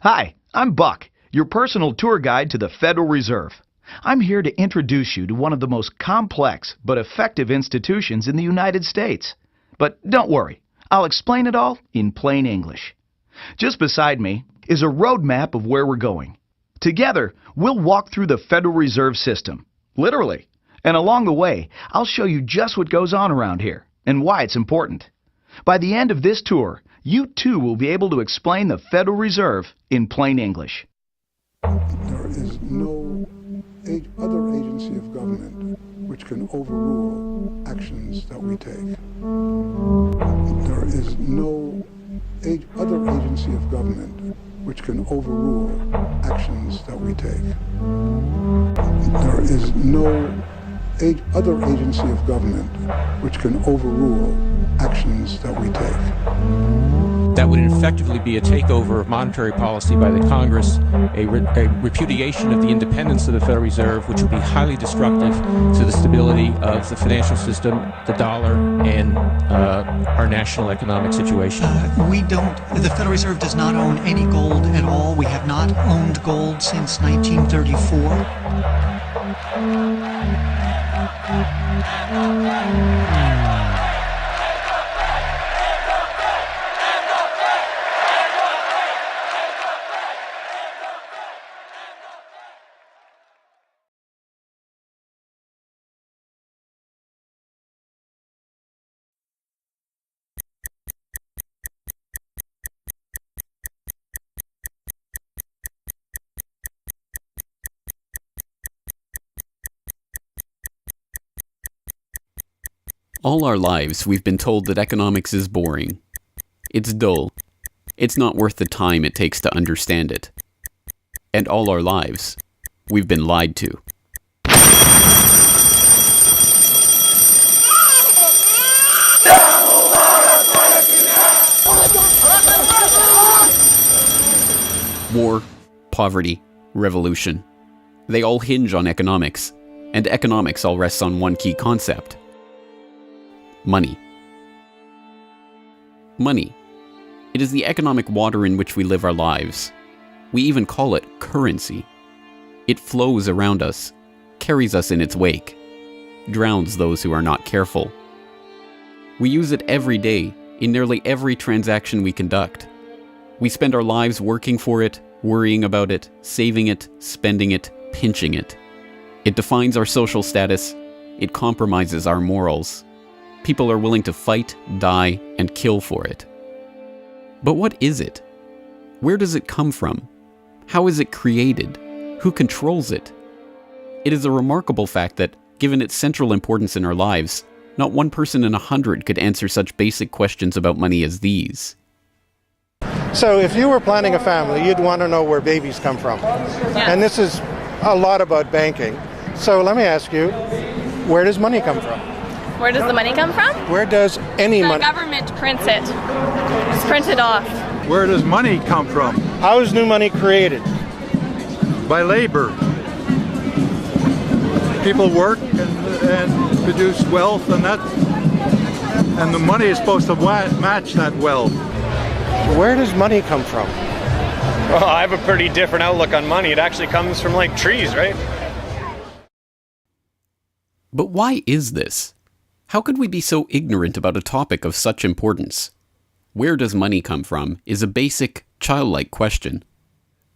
Hi, I'm Buck, your personal tour guide to the Federal Reserve. I'm here to introduce you to one of the most complex but effective institutions in the United States. But don't worry, I'll explain it all in plain English. Just beside me is a roadmap of where we're going. Together, we'll walk through the Federal Reserve System, literally. And along the way, I'll show you just what goes on around here and why it's important. By the end of this tour, you too will be able to explain the Federal Reserve in plain English. There is no other agency of government which can overrule actions that we take. There is no other agency of government which can overrule actions that we take. There is no other agency of government which can overrule actions that we take. That would effectively be a takeover of monetary policy by the Congress, a repudiation of the independence of the Federal Reserve, which would be highly destructive to the stability of the financial system, the dollar, and our national economic situation. The Federal Reserve does not own any gold at all. We have not owned gold since 1934. All our lives, we've been told that economics is boring. It's dull. It's not worth the time it takes to understand it. And all our lives, we've been lied to. War, poverty, revolution. They all hinge on economics, and economics all rests on one key concept. Money. Money. It is the economic water in which we live our lives. We even call it currency. It flows around us, carries us in its wake, drowns those who are not careful. We use it every day, in nearly every transaction we conduct. We spend our lives working for it, worrying about it, saving it, spending it, pinching it. It defines our social status. It compromises our morals. People are willing to fight, die, and kill for it. But what is it? Where does it come from? How is it created? Who controls it? It is a remarkable fact that, given its central importance in our lives, not one person in 100 could answer such basic questions about money as these. So if you were planning a family, you'd want to know where babies come from. Yeah. And this is a lot about banking. So let me ask you, where does money come from? Where does the money come from? Where does any money? The government prints it. It's printed off. Where does money come from? How is new money created? By labor. People work and produce wealth, and the money is supposed to match that wealth. Where does money come from? Well, I have a pretty different outlook on money. It actually comes from like trees, right? But why is this? How could we be so ignorant about a topic of such importance? Where does money come from is a basic, childlike question.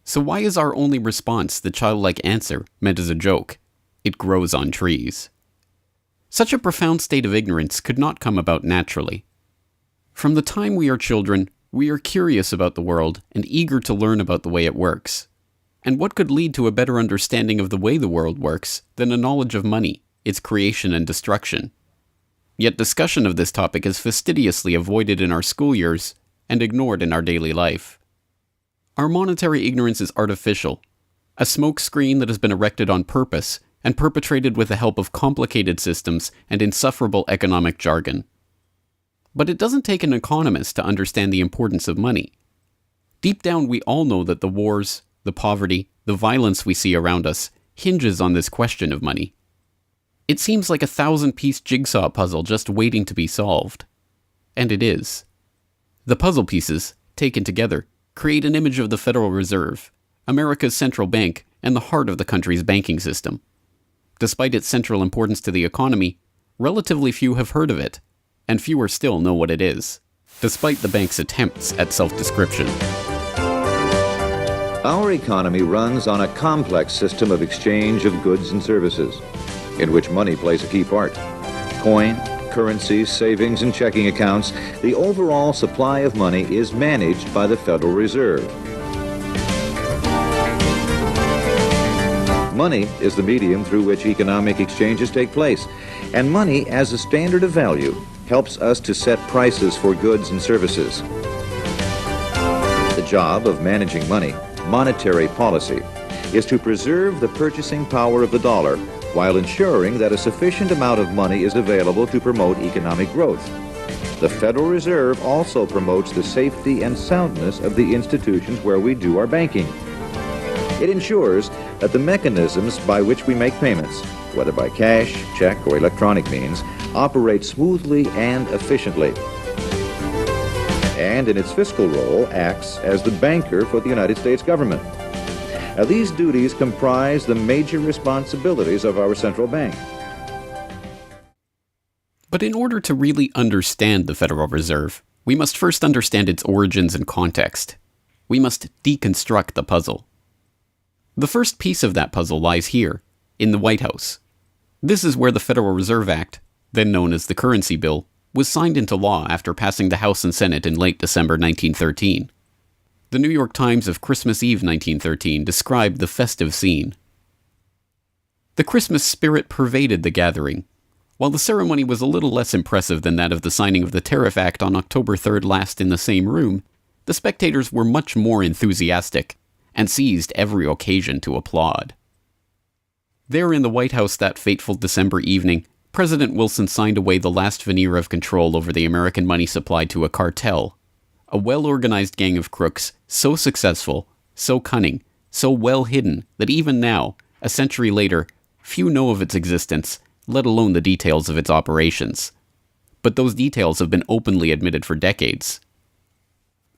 So why is our only response the childlike answer meant as a joke? It grows on trees. Such a profound state of ignorance could not come about naturally. From the time we are children, we are curious about the world and eager to learn about the way it works. And what could lead to a better understanding of the way the world works than a knowledge of money, its creation and destruction? Yet discussion of this topic is fastidiously avoided in our school years and ignored in our daily life. Our monetary ignorance is artificial, a smokescreen that has been erected on purpose and perpetrated with the help of complicated systems and insufferable economic jargon. But it doesn't take an economist to understand the importance of money. Deep down, we all know that the wars, the poverty, the violence we see around us hinges on this question of money. It seems like a 1,000-piece jigsaw puzzle just waiting to be solved. And it is. The puzzle pieces, taken together, create an image of the Federal Reserve, America's central bank and the heart of the country's banking system. Despite its central importance to the economy, relatively few have heard of it, and fewer still know what it is, despite the bank's attempts at self-description. Our economy runs on a complex system of exchange of goods and services, in which money plays a key part. Coin, currencies, savings, and checking accounts, the overall supply of money is managed by the Federal Reserve. Money is the medium through which economic exchanges take place, and money as a standard of value helps us to set prices for goods and services. The job of managing money, monetary policy, is to preserve the purchasing power of the dollar while ensuring that a sufficient amount of money is available to promote economic growth. The Federal Reserve also promotes the safety and soundness of the institutions where we do our banking. It ensures that the mechanisms by which we make payments, whether by cash, check, or electronic means, operate smoothly and efficiently. And in its fiscal role, acts as the banker for the United States government. Now, these duties comprise the major responsibilities of our central bank. But in order to really understand the Federal Reserve, we must first understand its origins and context. We must deconstruct the puzzle. The first piece of that puzzle lies here, in the White House. This is where the Federal Reserve Act, then known as the Currency Bill, was signed into law after passing the House and Senate in late December 1913. The New York Times of Christmas Eve 1913 described the festive scene. The Christmas spirit pervaded the gathering. While the ceremony was a little less impressive than that of the signing of the Tariff Act on October 3rd last in the same room, the spectators were much more enthusiastic and seized every occasion to applaud. There in the White House that fateful December evening, President Wilson signed away the last veneer of control over the American money supply to a cartel, a well-organized gang of crooks so successful, so cunning, so well hidden that even now, a century later, few know of its existence, let alone the details of its operations. But those details have been openly admitted for decades.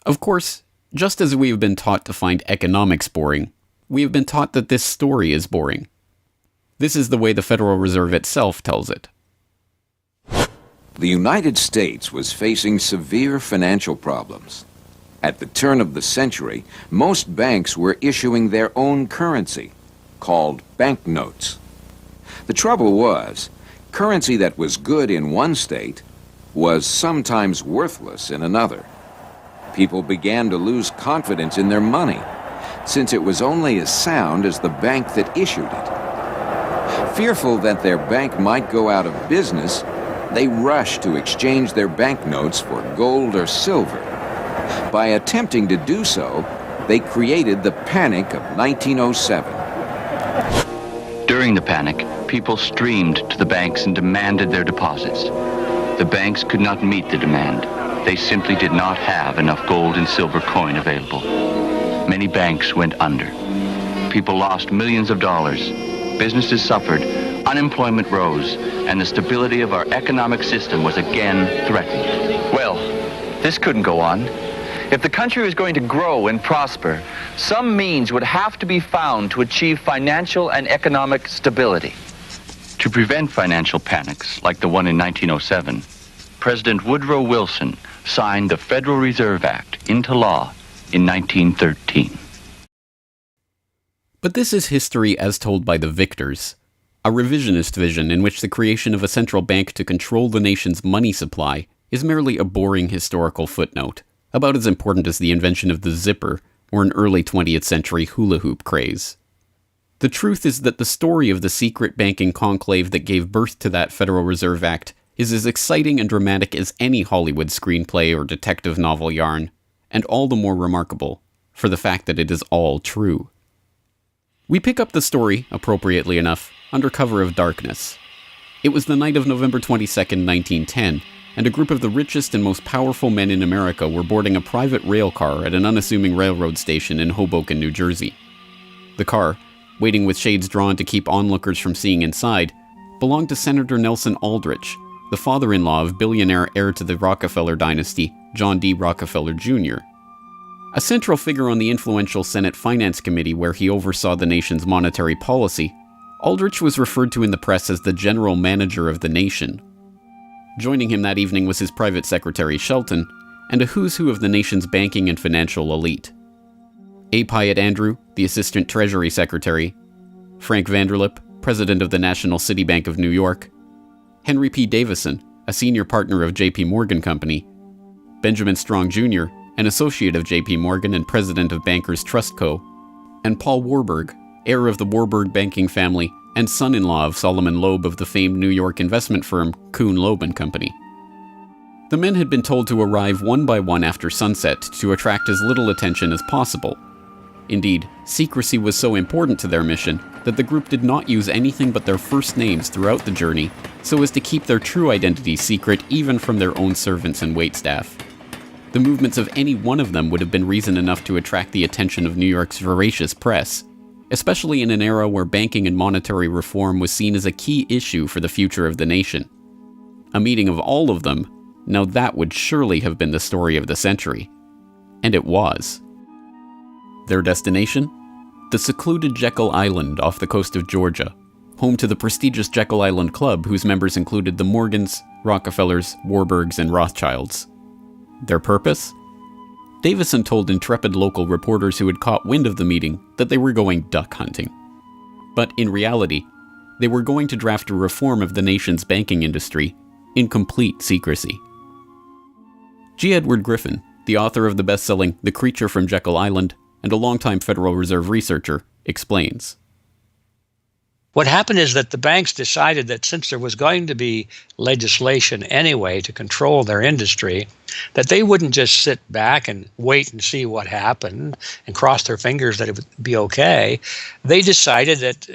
Of course, just as we have been taught to find economics boring, we have been taught that this story is boring. This is the way the Federal Reserve itself tells it. The United States was facing severe financial problems. At the turn of the century, most banks were issuing their own currency, called banknotes. The trouble was, currency that was good in one state was sometimes worthless in another. People began to lose confidence in their money, since it was only as sound as the bank that issued it. Fearful that their bank might go out of business, they rushed to exchange their banknotes for gold or silver. By attempting to do so, they created the Panic of 1907. During the panic, people streamed to the banks and demanded their deposits. The banks could not meet the demand. They simply did not have enough gold and silver coin available. Many banks went under. People lost millions of dollars. Businesses suffered, unemployment rose, and the stability of our economic system was again threatened. Well, this couldn't go on. If the country was going to grow and prosper, some means would have to be found to achieve financial and economic stability. To prevent financial panics like the one in 1907, President Woodrow Wilson signed the Federal Reserve Act into law in 1913. But this is history as told by the victors, a revisionist vision in which the creation of a central bank to control the nation's money supply is merely a boring historical footnote, about as important as the invention of the zipper or an early 20th century hula hoop craze. The truth is that the story of the secret banking conclave that gave birth to that Federal Reserve Act is as exciting and dramatic as any Hollywood screenplay or detective novel yarn, and all the more remarkable for the fact that it is all true. We pick up the story, appropriately enough, under cover of darkness. It was the night of November 22nd, 1910, and a group of the richest and most powerful men in America were boarding a private rail car at an unassuming railroad station in Hoboken, New Jersey. The car, waiting with shades drawn to keep onlookers from seeing inside, belonged to Senator Nelson Aldrich, the father-in-law of billionaire heir to the Rockefeller dynasty, John D. Rockefeller Jr. A central figure on the influential Senate Finance Committee where he oversaw the nation's monetary policy, Aldrich was referred to in the press as the general manager of the nation. Joining him that evening was his private secretary Shelton, and a who's who of the nation's banking and financial elite. A. Pyatt Andrew, the Assistant Treasury Secretary, Frank Vanderlip, President of the National City Bank of New York, Henry P. Davison, a senior partner of J.P. Morgan Company, Benjamin Strong Jr., an associate of J.P. Morgan and president of Bankers Trust Co., and Paul Warburg, heir of the Warburg banking family and son-in-law of Solomon Loeb of the famed New York investment firm Kuhn Loeb and Company. The men had been told to arrive one by one after sunset to attract as little attention as possible. Indeed, secrecy was so important to their mission that the group did not use anything but their first names throughout the journey so as to keep their true identities secret even from their own servants and waitstaff. The movements of any one of them would have been reason enough to attract the attention of New York's voracious press, especially in an era where banking and monetary reform was seen as a key issue for the future of the nation. A meeting of all of them, now that would surely have been the story of the century. And it was. Their destination? The secluded Jekyll Island off the coast of Georgia, home to the prestigious Jekyll Island Club whose members included the Morgans, Rockefellers, Warburgs, and Rothschilds. Their purpose? Davison told intrepid local reporters who had caught wind of the meeting that they were going duck hunting. But in reality, they were going to draft a reform of the nation's banking industry in complete secrecy. G. Edward Griffin, the author of the best-selling The Creature from Jekyll Island and a longtime Federal Reserve researcher, explains. What happened is that the banks decided that since there was going to be legislation anyway to control their industry, that they wouldn't just sit back and wait and see what happened and cross their fingers that it would be okay. They decided that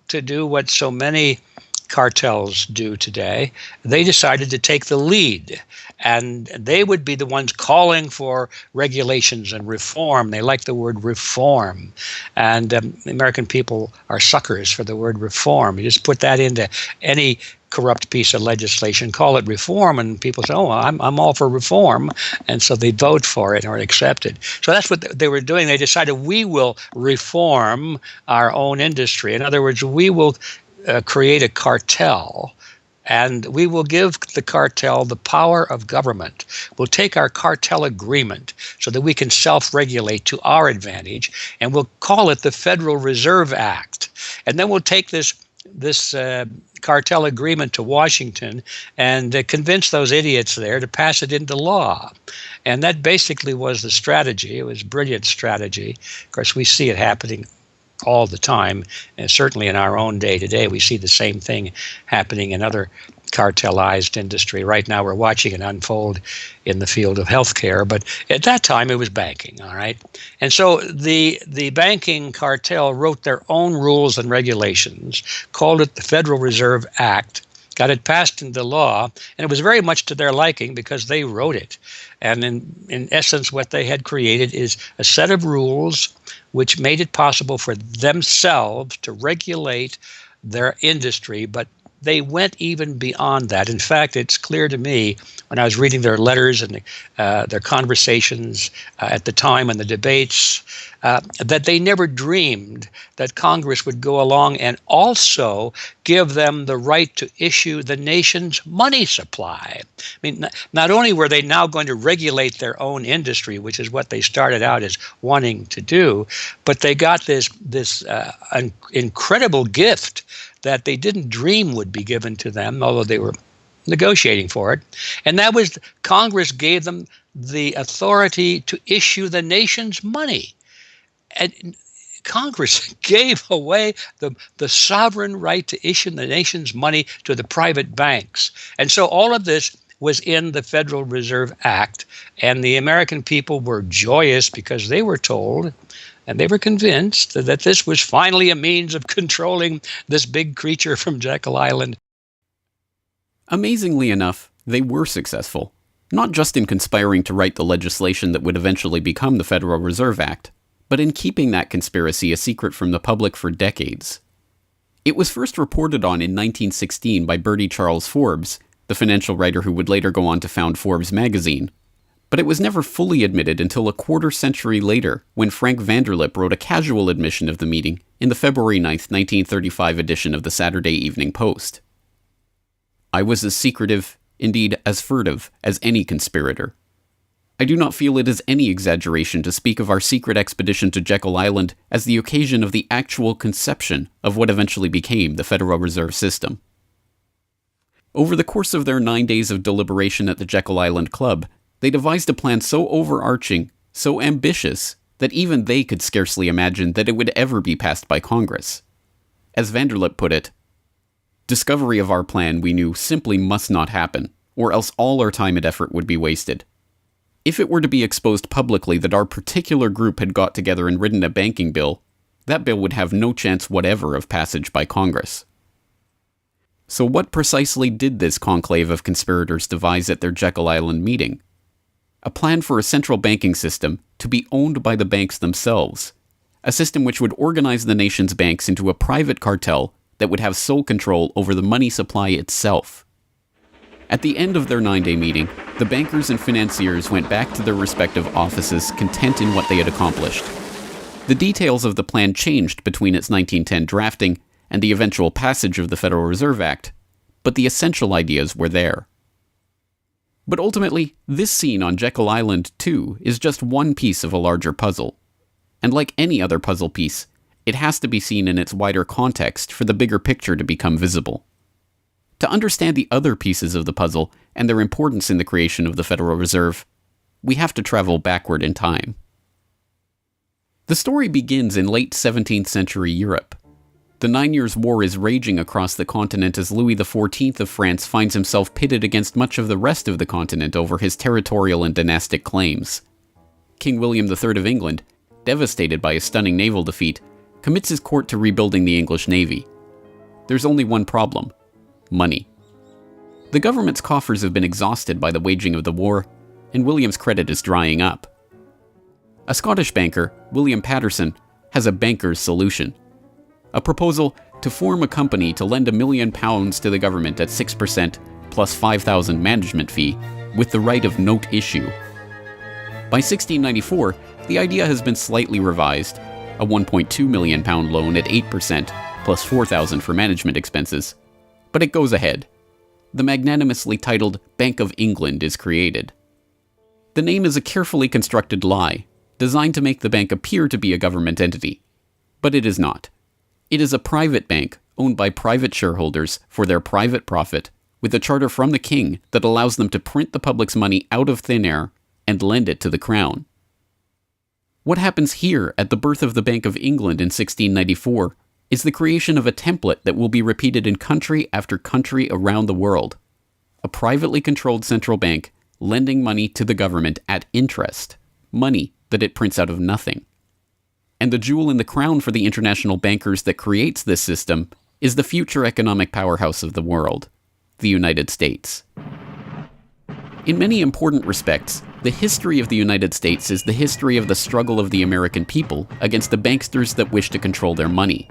to do what so many cartels do today, they decided to take the lead. And they would be the ones calling for regulations and reform. They like the word reform. And the American people are suckers for the word reform. You just put that into any corrupt piece of legislation, call it reform, and people say, oh, I'm all for reform. And so they vote for it or accept it. So that's what they were doing. They decided we will reform our own industry. In other words, we will create a cartel, and we will give the cartel the power of government. We'll take our cartel agreement so that we can self-regulate to our advantage, and we'll call it the Federal Reserve Act. And then we'll take this cartel agreement to Washington and convince those idiots there to pass it into law. And that basically was the strategy. It was a brilliant strategy. Of course, we see it happening all the time, and certainly in our own day today, we see the same thing happening in other cartelized industry. Right now, we're watching it unfold in the field of healthcare, but at that time, it was banking, all right? And so the banking cartel wrote their own rules and regulations, called it the Federal Reserve Act, got it passed into law, and it was very much to their liking because they wrote it. And in essence, what they had created is a set of rules which made it possible for themselves to regulate their industry, but they went even beyond that. In fact, it's clear to me when I was reading their letters and their conversations at the time and the debates that they never dreamed that Congress would go along and also give them the right to issue the nation's money supply. I mean, not only were they now going to regulate their own industry, which is what they started out as wanting to do, but they got this incredible gift that they didn't dream would be given to them, although they were negotiating for it. And that was Congress gave them the authority to issue the nation's money. And Congress gave away the sovereign right to issue the nation's money to the private banks. And so all of this was in the Federal Reserve Act, and the American people were joyous because they were told and they were convinced that this was finally a means of controlling this big creature from Jekyll Island. Amazingly enough, they were successful, not just in conspiring to write the legislation that would eventually become the Federal Reserve Act, but in keeping that conspiracy a secret from the public for decades. It was first reported on in 1916 by Bertie Charles Forbes, the financial writer who would later go on to found Forbes magazine. But it was never fully admitted until a quarter century later, when Frank Vanderlip wrote a casual admission of the meeting in the February 9th, 1935 edition of the Saturday Evening Post. I was as secretive, indeed as furtive, as any conspirator. I do not feel it is any exaggeration to speak of our secret expedition to Jekyll Island as the occasion of the actual conception of what eventually became the Federal Reserve System. Over the course of their 9 days of deliberation at the Jekyll Island Club, they devised a plan so overarching, so ambitious, that even they could scarcely imagine that it would ever be passed by Congress. As Vanderlip put it, "Discovery of our plan, we knew, simply must not happen, or else all our time and effort would be wasted. If it were to be exposed publicly that our particular group had got together and written a banking bill, that bill would have no chance whatever of passage by Congress." So what precisely did this conclave of conspirators devise at their Jekyll Island meeting? A plan for a central banking system to be owned by the banks themselves, a system which would organize the nation's banks into a private cartel that would have sole control over the money supply itself. At the end of their 9-day meeting, the bankers and financiers went back to their respective offices content in what they had accomplished. The details of the plan changed between its 1910 drafting and the eventual passage of the Federal Reserve Act, but the essential ideas were there. But ultimately, this scene on Jekyll Island, too, is just one piece of a larger puzzle. And like any other puzzle piece, it has to be seen in its wider context for the bigger picture to become visible. To understand the other pieces of the puzzle and their importance in the creation of the Federal Reserve, we have to travel backward in time. The story begins in late 17th century Europe. The 9 Years' War is raging across the continent as Louis XIV of France finds himself pitted against much of the rest of the continent over his territorial and dynastic claims. King William III of England, devastated by a stunning naval defeat, commits his court to rebuilding the English navy. There's only one problem: money. The government's coffers have been exhausted by the waging of the war, and William's credit is drying up. A Scottish banker, William Patterson, has a banker's solution. A proposal to form a company to lend £1 million to the government at 6% plus $5,000 management fee, with the right of note issue. By 1694, the idea has been slightly revised, a £1.2 million loan at 8% plus $4,000 for management expenses, but it goes ahead. The magnanimously titled Bank of England is created. The name is a carefully constructed lie, designed to make the bank appear to be a government entity. But it is not. It is a private bank owned by private shareholders for their private profit, with a charter from the king that allows them to print the public's money out of thin air and lend it to the crown. What happens here at the birth of the Bank of England in 1694 is the creation of a template that will be repeated in country after country around the world. A privately controlled central bank lending money to the government at interest, money that it prints out of nothing. And the jewel in the crown for the international bankers that creates this system is the future economic powerhouse of the world, the United States. In many important respects, the history of the United States is the history of the struggle of the American people against the banksters that wish to control their money.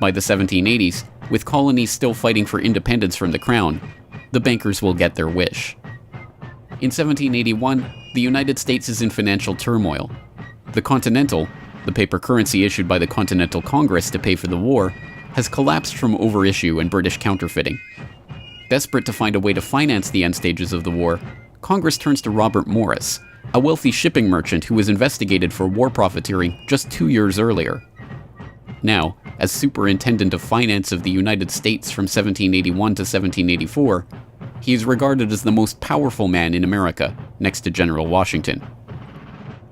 By the 1780s, with colonies still fighting for independence from the crown, the bankers will get their wish. In 1781, the United States is in financial turmoil. The Continental, the paper currency issued by the Continental Congress to pay for the war, has collapsed from overissue and British counterfeiting. Desperate to find a way to finance the end stages of the war, Congress turns to Robert Morris, a wealthy shipping merchant who was investigated for war profiteering just 2 years earlier. Now, as Superintendent of Finance of the United States from 1781 to 1784, he is regarded as the most powerful man in America, next to General Washington.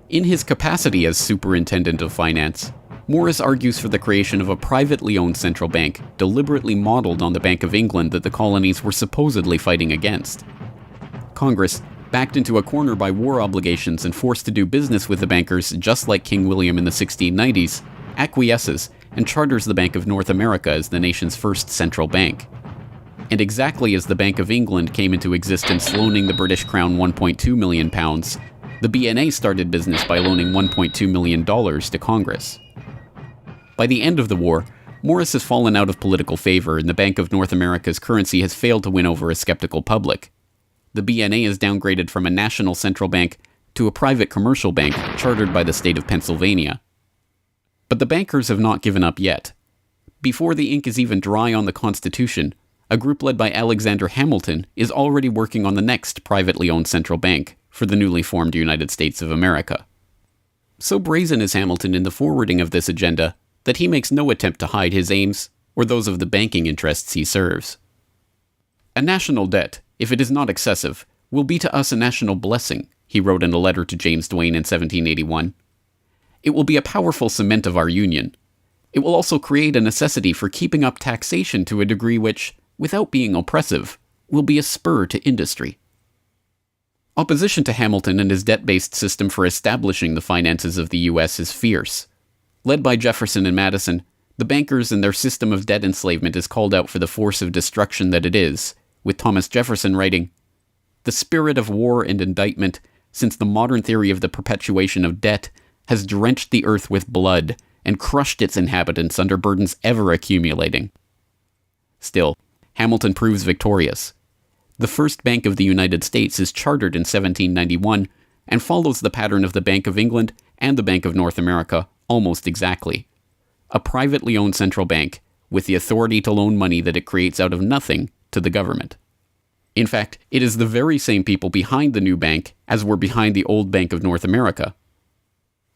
In his capacity as Superintendent of Finance, Morris argues for the creation of a privately owned central bank deliberately modeled on the Bank of England that the colonies were supposedly fighting against. Congress, backed into a corner by war obligations and forced to do business with the bankers just like King William in the 1690s, acquiesces and charters the Bank of North America as the nation's first central bank. And exactly as the Bank of England came into existence loaning the British Crown £1.2 million, the BNA started business by loaning $1.2 million to Congress. By the end of the war, Morris has fallen out of political favor and the Bank of North America's currency has failed to win over a skeptical public. the BNA is downgraded from a national central bank to a private commercial bank chartered by the state of Pennsylvania. But the bankers have not given up yet. Before the ink is even dry on the Constitution, a group led by Alexander Hamilton is already working on the next privately owned central bank for the newly formed United States of America. So brazen is Hamilton in the forwarding of this agenda that he makes no attempt to hide his aims or those of the banking interests he serves. A national debt, if it is not excessive, will be to us a national blessing, he wrote in a letter to James Duane in 1781. It will be a powerful cement of our union. It will also create a necessity for keeping up taxation to a degree which, without being oppressive, will be a spur to industry. Opposition to Hamilton and his debt-based system for establishing the finances of the U.S. is fierce. Led by Jefferson and Madison, the bankers and their system of debt enslavement is called out for the force of destruction that it is, with Thomas Jefferson writing, "The spirit of war and indictment, since the modern theory of the perpetuation of debt, has drenched the earth with blood and crushed its inhabitants under burdens ever accumulating." Still, Hamilton proves victorious. The first Bank of the United States is chartered in 1791 and follows the pattern of the Bank of England and the Bank of North America almost exactly. A privately owned central bank with the authority to loan money that it creates out of nothing to the government. In fact, it is the very same people behind the new bank as were behind the old Bank of North America.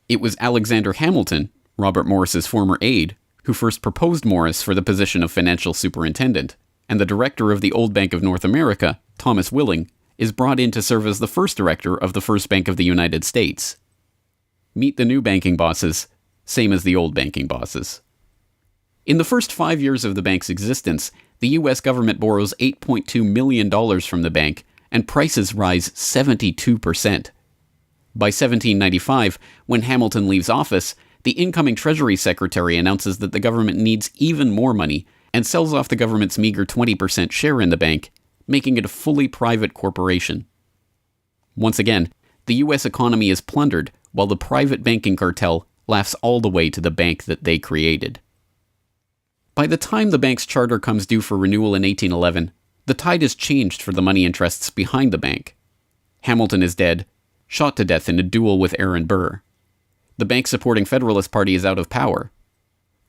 It was Alexander Hamilton, Robert Morris's former aide, who first proposed Morris for the position of financial superintendent, and the director of the old Bank of North America, Thomas Willing, is brought in to serve as the first director of the First Bank of the United States. Meet the new banking bosses, same as the old banking bosses. In the first 5 years of the bank's existence, the U.S. government borrows $8.2 million from the bank, and prices rise 72%. By 1795, when Hamilton leaves office, the incoming Treasury Secretary announces that the government needs even more money and sells off the government's meager 20% share in the bank, making it a fully private corporation. Once again, the U.S. economy is plundered while the private banking cartel laughs all the way to the bank that they created. By the time the bank's charter comes due for renewal in 1811, the tide has changed for the money interests behind the bank. Hamilton is dead, shot to death in a duel with Aaron Burr. The bank-supporting Federalist Party is out of power.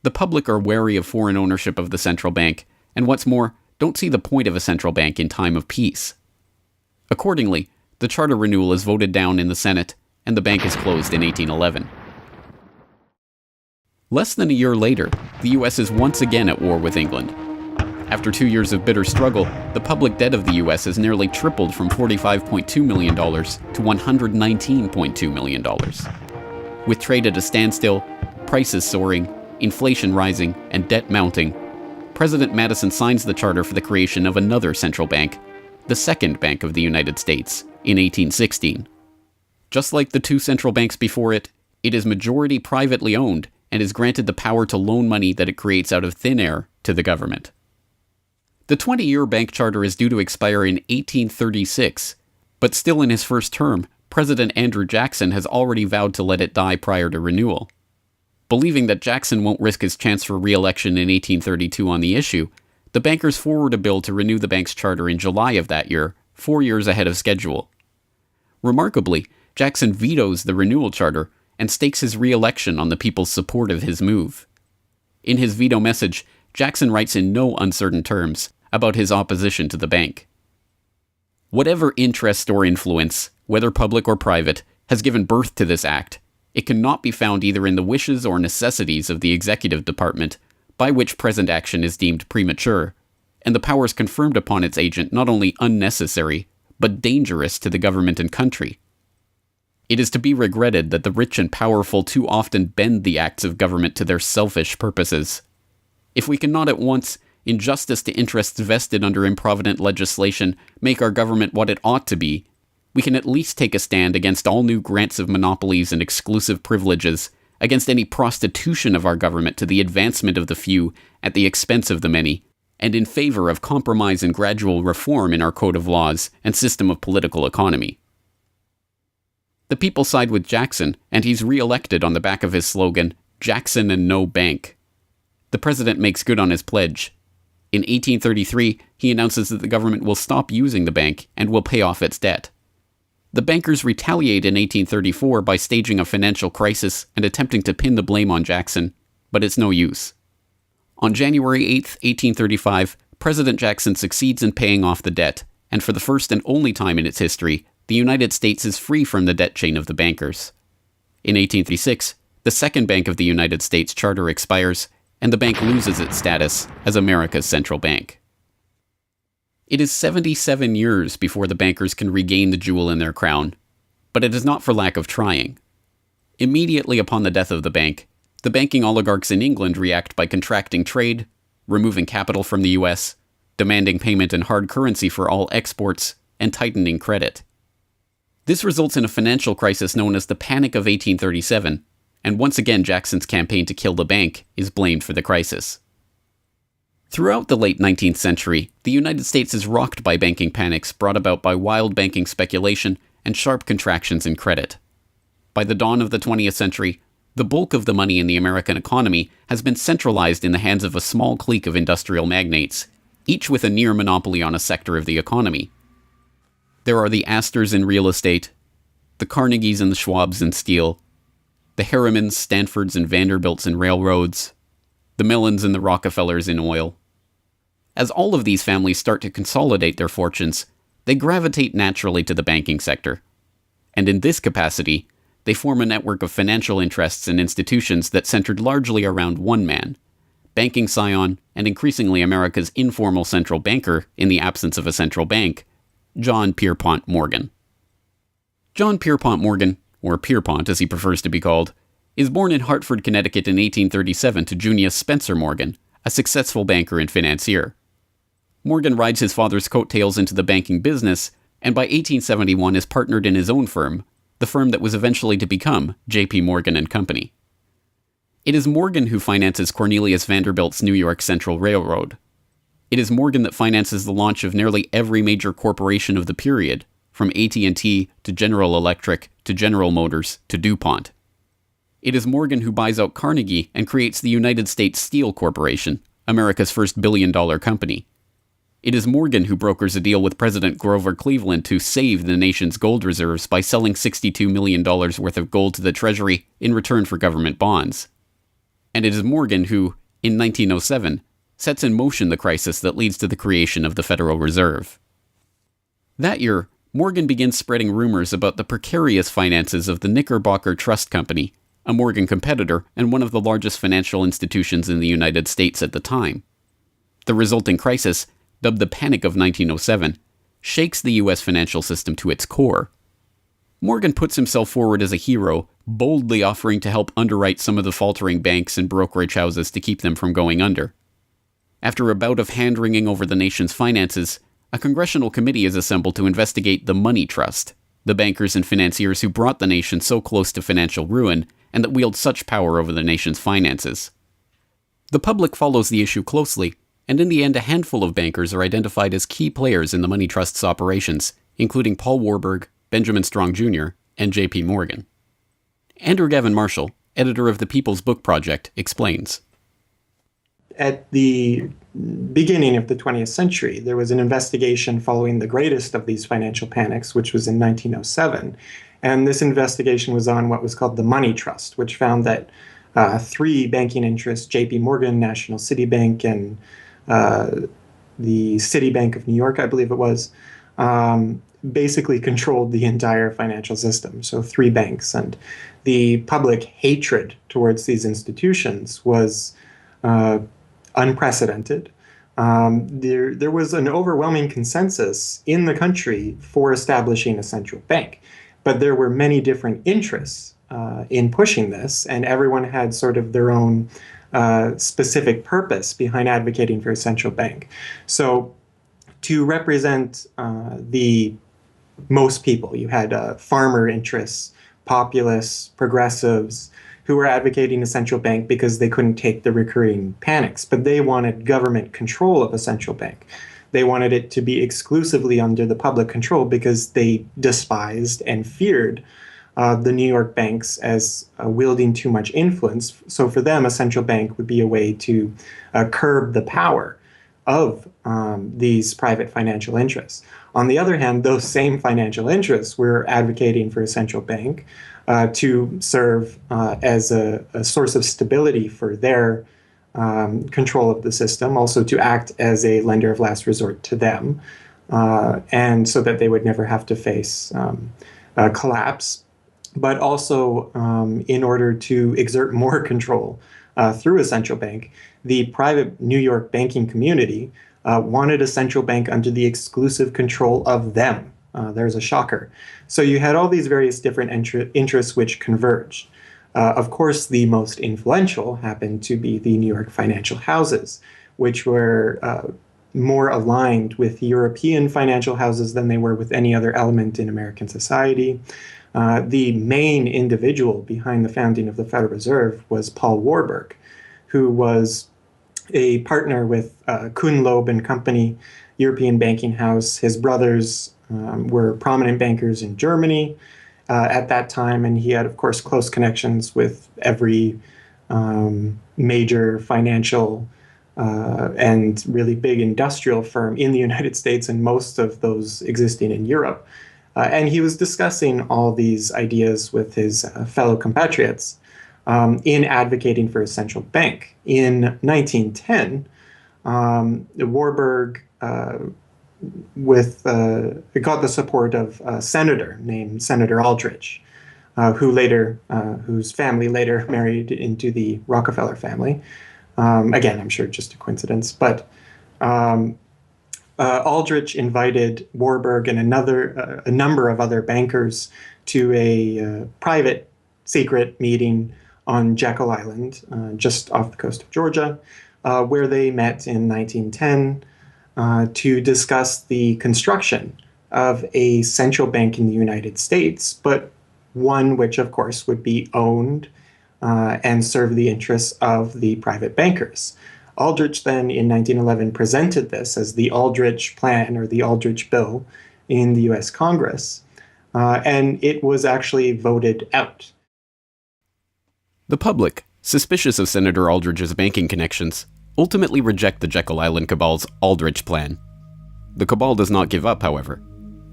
The public are wary of foreign ownership of the central bank, and what's more, don't see the point of a central bank in time of peace. Accordingly, the charter renewal is voted down in the Senate, and the bank is closed in 1811. Less than a year later, the U.S. is once again at war with England. After 2 years of bitter struggle, the public debt of the U.S. has nearly tripled from $45.2 million to $119.2 million. With trade at a standstill, prices soaring, inflation rising, and debt mounting, President Madison signs the charter for the creation of another central bank, the Second Bank of the United States, in 1816. Just like the two central banks before it, it is majority privately owned and is granted the power to loan money that it creates out of thin air to the government. The 20-year bank charter is due to expire in 1836, but still in his first term, President Andrew Jackson has already vowed to let it die prior to renewal. Believing that Jackson won't risk his chance for re-election in 1832 on the issue, the bankers forward a bill to renew the bank's charter in July of that year, 4 years ahead of schedule. Remarkably, Jackson vetoes the renewal charter and stakes his re-election on the people's support of his move. In his veto message, Jackson writes in no uncertain terms about his opposition to the bank. Whatever interest or influence, whether public or private, has given birth to this act, it cannot be found either in the wishes or necessities of the executive department, by which present action is deemed premature, and the powers confirmed upon its agent not only unnecessary, but dangerous to the government and country. It is to be regretted that the rich and powerful too often bend the acts of government to their selfish purposes. If we cannot at once, in justice to interests vested under improvident legislation, make our government what it ought to be, we can at least take a stand against all new grants of monopolies and exclusive privileges, against any prostitution of our government to the advancement of the few at the expense of the many, and in favor of compromise and gradual reform in our code of laws and system of political economy. The people side with Jackson, and he's re-elected on the back of his slogan, "Jackson and no bank." The president makes good on his pledge. In 1833, he announces that the government will stop using the bank and will pay off its debt. The bankers retaliate in 1834 by staging a financial crisis and attempting to pin the blame on Jackson, but it's no use. On January 8, 1835, President Jackson succeeds in paying off the debt, and for the first and only time in its history, the United States is free from the debt chain of the bankers. In 1836, the Second Bank of the United States charter expires, and the bank loses its status as America's central bank. It is 77 years before the bankers can regain the jewel in their crown, but it is not for lack of trying. Immediately upon the death of the bank, the banking oligarchs in England react by contracting trade, removing capital from the US, demanding payment in hard currency for all exports, and tightening credit. This results in a financial crisis known as the Panic of 1837, and once again Jackson's campaign to kill the bank is blamed for the crisis. Throughout the late 19th century, the United States is rocked by banking panics brought about by wild banking speculation and sharp contractions in credit. By the dawn of the 20th century, the bulk of the money in the American economy has been centralized in the hands of a small clique of industrial magnates, each with a near monopoly on a sector of the economy. There are the Astors in real estate, the Carnegies and the Schwabs in steel, the Harrimans, Stanfords, and Vanderbilts in railroads, the Mellons and the Rockefellers in oil. As all of these families start to consolidate their fortunes, they gravitate naturally to the banking sector. And in this capacity, they form a network of financial interests and institutions that centered largely around one man, banking scion and increasingly America's informal central banker in the absence of a central bank, John Pierpont Morgan. John Pierpont Morgan, or Pierpont as he prefers to be called, is born in Hartford, Connecticut in 1837 to Junius Spencer Morgan, a successful banker and financier. Morgan rides his father's coattails into the banking business, and by 1871 is partnered in his own firm, the firm that was eventually to become J.P. Morgan and Company. It is Morgan who finances Cornelius Vanderbilt's New York Central Railroad. It is Morgan that finances the launch of nearly every major corporation of the period, from AT&T to General Electric to General Motors to DuPont. It is Morgan who buys out Carnegie and creates the United States Steel Corporation, America's first billion-dollar company. It is Morgan who brokers a deal with President Grover Cleveland to save the nation's gold reserves by selling $62 million worth of gold to the Treasury in return for government bonds. And it is Morgan who, in 1907, sets in motion the crisis that leads to the creation of the Federal Reserve. That year, Morgan begins spreading rumors about the precarious finances of the Knickerbocker Trust Company, a Morgan competitor and one of the largest financial institutions in the United States at the time. The resulting crisis, dubbed the Panic of 1907, shakes the U.S. financial system to its core. Morgan puts himself forward as a hero, boldly offering to help underwrite some of the faltering banks and brokerage houses to keep them from going under. After a bout of hand-wringing over the nation's finances, a congressional committee is assembled to investigate the Money Trust, the bankers and financiers who brought the nation so close to financial ruin and that wield such power over the nation's finances. The public follows the issue closely, and in the end a handful of bankers are identified as key players in the Money Trust's operations, including Paul Warburg, Benjamin Strong Jr., and J.P. Morgan. Andrew Gavin Marshall, editor of the People's Book Project, explains. At the beginning of the 20th century, there was an investigation following the greatest of these financial panics, which was in 1907. And this investigation was on what was called the Money Trust, which found that three banking interests, J.P. Morgan, National City Bank, and the Citibank of New York, I believe it was, basically controlled the entire financial system. So three banks. And the public hatred towards these institutions was unprecedented. There was an overwhelming consensus in the country for establishing a central bank. But there were many different interests in pushing this, and everyone had sort of their own specific purpose behind advocating for a central bank. So to represent the most people, you had farmer interests, populists, progressives, who were advocating a central bank because they couldn't take the recurring panics, but they wanted government control of a central bank. They wanted it to be exclusively under the public control because they despised and feared the New York banks as wielding too much influence. So for them, a central bank would be a way to curb the power of these private financial interests. On the other hand, those same financial interests were advocating for a central bank to serve as a source of stability for their control of the system, also to act as a lender of last resort to them, and so that they would never have to face collapse, but also in order to exert more control through a central bank. The private New York banking community wanted a central bank under the exclusive control of them. There's a shocker. So you had all these various different interests which converged. Of course, the most influential happened to be the New York financial houses, which were more aligned with European financial houses than they were with any other element in American society. The main individual behind the founding of the Federal Reserve was Paul Warburg, who was a partner with Kuhn, Loeb and Company, European banking house. His brothers were prominent bankers in Germany at that time, and he had, of course, close connections with every major financial and really big industrial firm in the United States, and most of those existing in Europe. And he was discussing all these ideas with his fellow compatriots in advocating for a central bank. In 1910, Warburg got the support of a senator named Senator Aldrich, whose family later married into the Rockefeller family. Again, I'm sure just a coincidence, but Aldrich invited Warburg and a number of other bankers to a private secret meeting on Jekyll Island, just off the coast of Georgia, where they met in 1910 to discuss the construction of a central bank in the United States, but one which, of course, would be owned and serve the interests of the private bankers. Aldrich then, in 1911, presented this as the Aldrich Plan or the Aldrich Bill in the U.S. Congress, and it was actually voted out. The public, suspicious of Senator Aldrich's banking connections, ultimately reject the Jekyll Island Cabal's Aldrich Plan. The Cabal does not give up, however.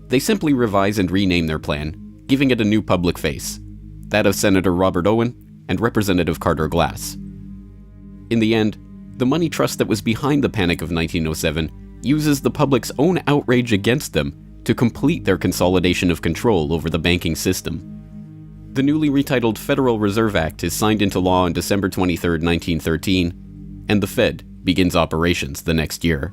They simply revise and rename their plan, giving it a new public face, that of Senator Robert Owen and Representative Carter Glass. In the end, the money trust that was behind the Panic of 1907 uses the public's own outrage against them to complete their consolidation of control over the banking system. The newly retitled Federal Reserve Act is signed into law on December 23, 1913, and the Fed begins operations the next year.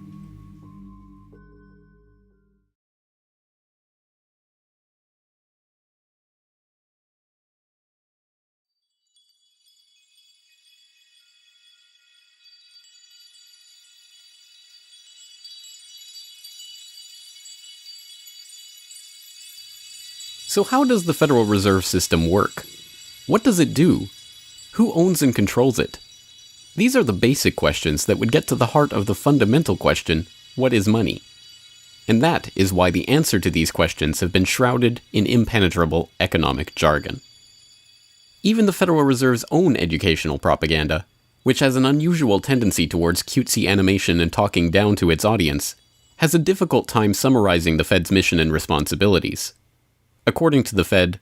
So how does the Federal Reserve System work? What does it do? Who owns and controls it? These are the basic questions that would get to the heart of the fundamental question, what is money? And that is why the answer to these questions have been shrouded in impenetrable economic jargon. Even the Federal Reserve's own educational propaganda, which has an unusual tendency towards cutesy animation and talking down to its audience, has a difficult time summarizing the Fed's mission and responsibilities. According to the Fed,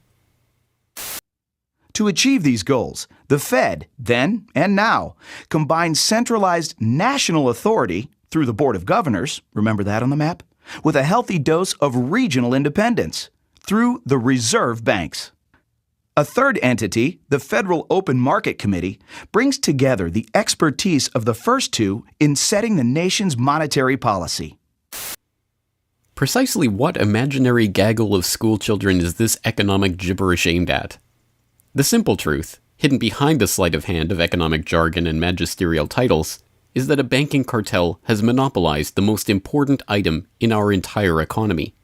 to achieve these goals, the Fed, then and now, combines centralized national authority through the Board of Governors, remember that on the map, with a healthy dose of regional independence through the reserve banks. A third entity, the Federal Open Market Committee, brings together the expertise of the first two in setting the nation's monetary policy. Precisely what imaginary gaggle of schoolchildren is this economic gibberish aimed at? The simple truth, hidden behind the sleight of hand of economic jargon and magisterial titles, is that a banking cartel has monopolized the most important item in our entire economy: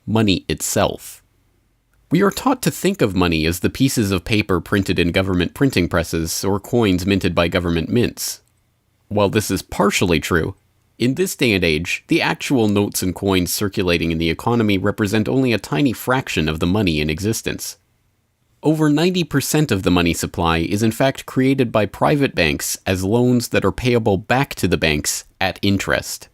money itself. We are taught to think of money as the pieces of paper printed in government printing presses or coins minted by government mints. While this is partially true, in this day and age, the actual notes and coins circulating in the economy represent only a tiny fraction of the money in existence. Over 90% of the money supply is in fact created by private banks as loans that are payable back to the banks at interest.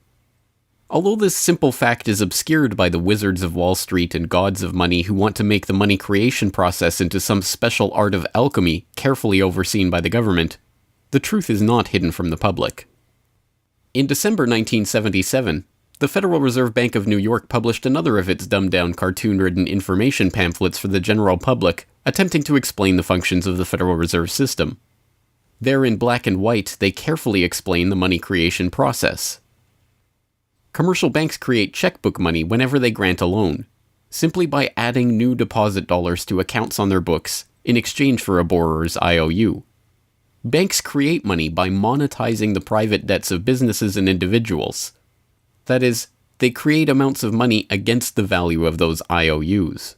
Although this simple fact is obscured by the wizards of Wall Street and gods of money who want to make the money creation process into some special art of alchemy carefully overseen by the government, the truth is not hidden from the public. In December 1977, the Federal Reserve Bank of New York published another of its dumbed-down cartoon-ridden information pamphlets for the general public, attempting to explain the functions of the Federal Reserve System. There in black and white, they carefully explain the money creation process. Commercial banks create checkbook money whenever they grant a loan, simply by adding new deposit dollars to accounts on their books in exchange for a borrower's IOU. Banks create money by monetizing the private debts of businesses and individuals. That is, they create amounts of money against the value of those IOUs.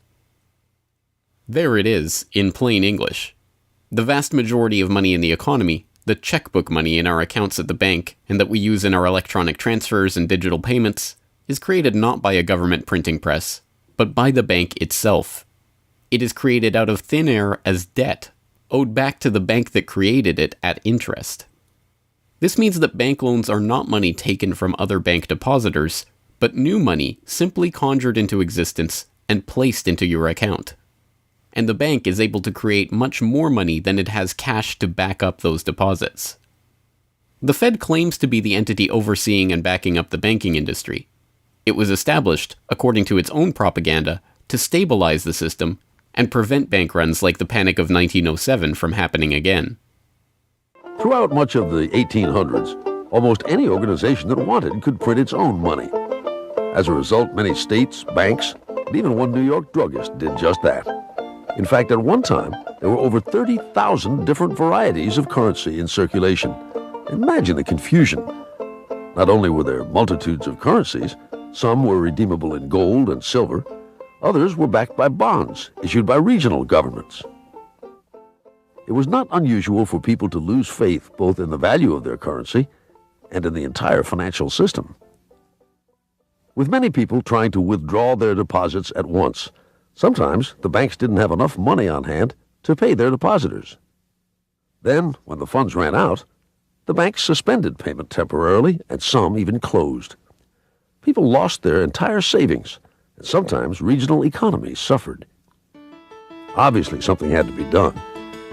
There it is, in plain English. The vast majority of money in the economy, the checkbook money in our accounts at the bank and that we use in our electronic transfers and digital payments, is created not by a government printing press, but by the bank itself. It is created out of thin air as debt, owed back to the bank that created it at interest. This means that bank loans are not money taken from other bank depositors, but new money simply conjured into existence and placed into your account. And the bank is able to create much more money than it has cash to back up those deposits. The Fed claims to be the entity overseeing and backing up the banking industry. It was established, according to its own propaganda, to stabilize the system and prevent bank runs like the Panic of 1907 from happening again. Throughout much of the 1800s, almost any organization that wanted could print its own money. As a result, many states, banks, and even one New York druggist did just that. In fact, at one time, there were over 30,000 different varieties of currency in circulation. Imagine the confusion. Not only were there multitudes of currencies, some were redeemable in gold and silver, others were backed by bonds issued by regional governments. It was not unusual for people to lose faith both in the value of their currency and in the entire financial system. With many people trying to withdraw their deposits at once, sometimes the banks didn't have enough money on hand to pay their depositors. Then, when the funds ran out, the banks suspended payment temporarily, and some even closed. People lost their entire savings, and sometimes regional economies suffered. Obviously, something had to be done,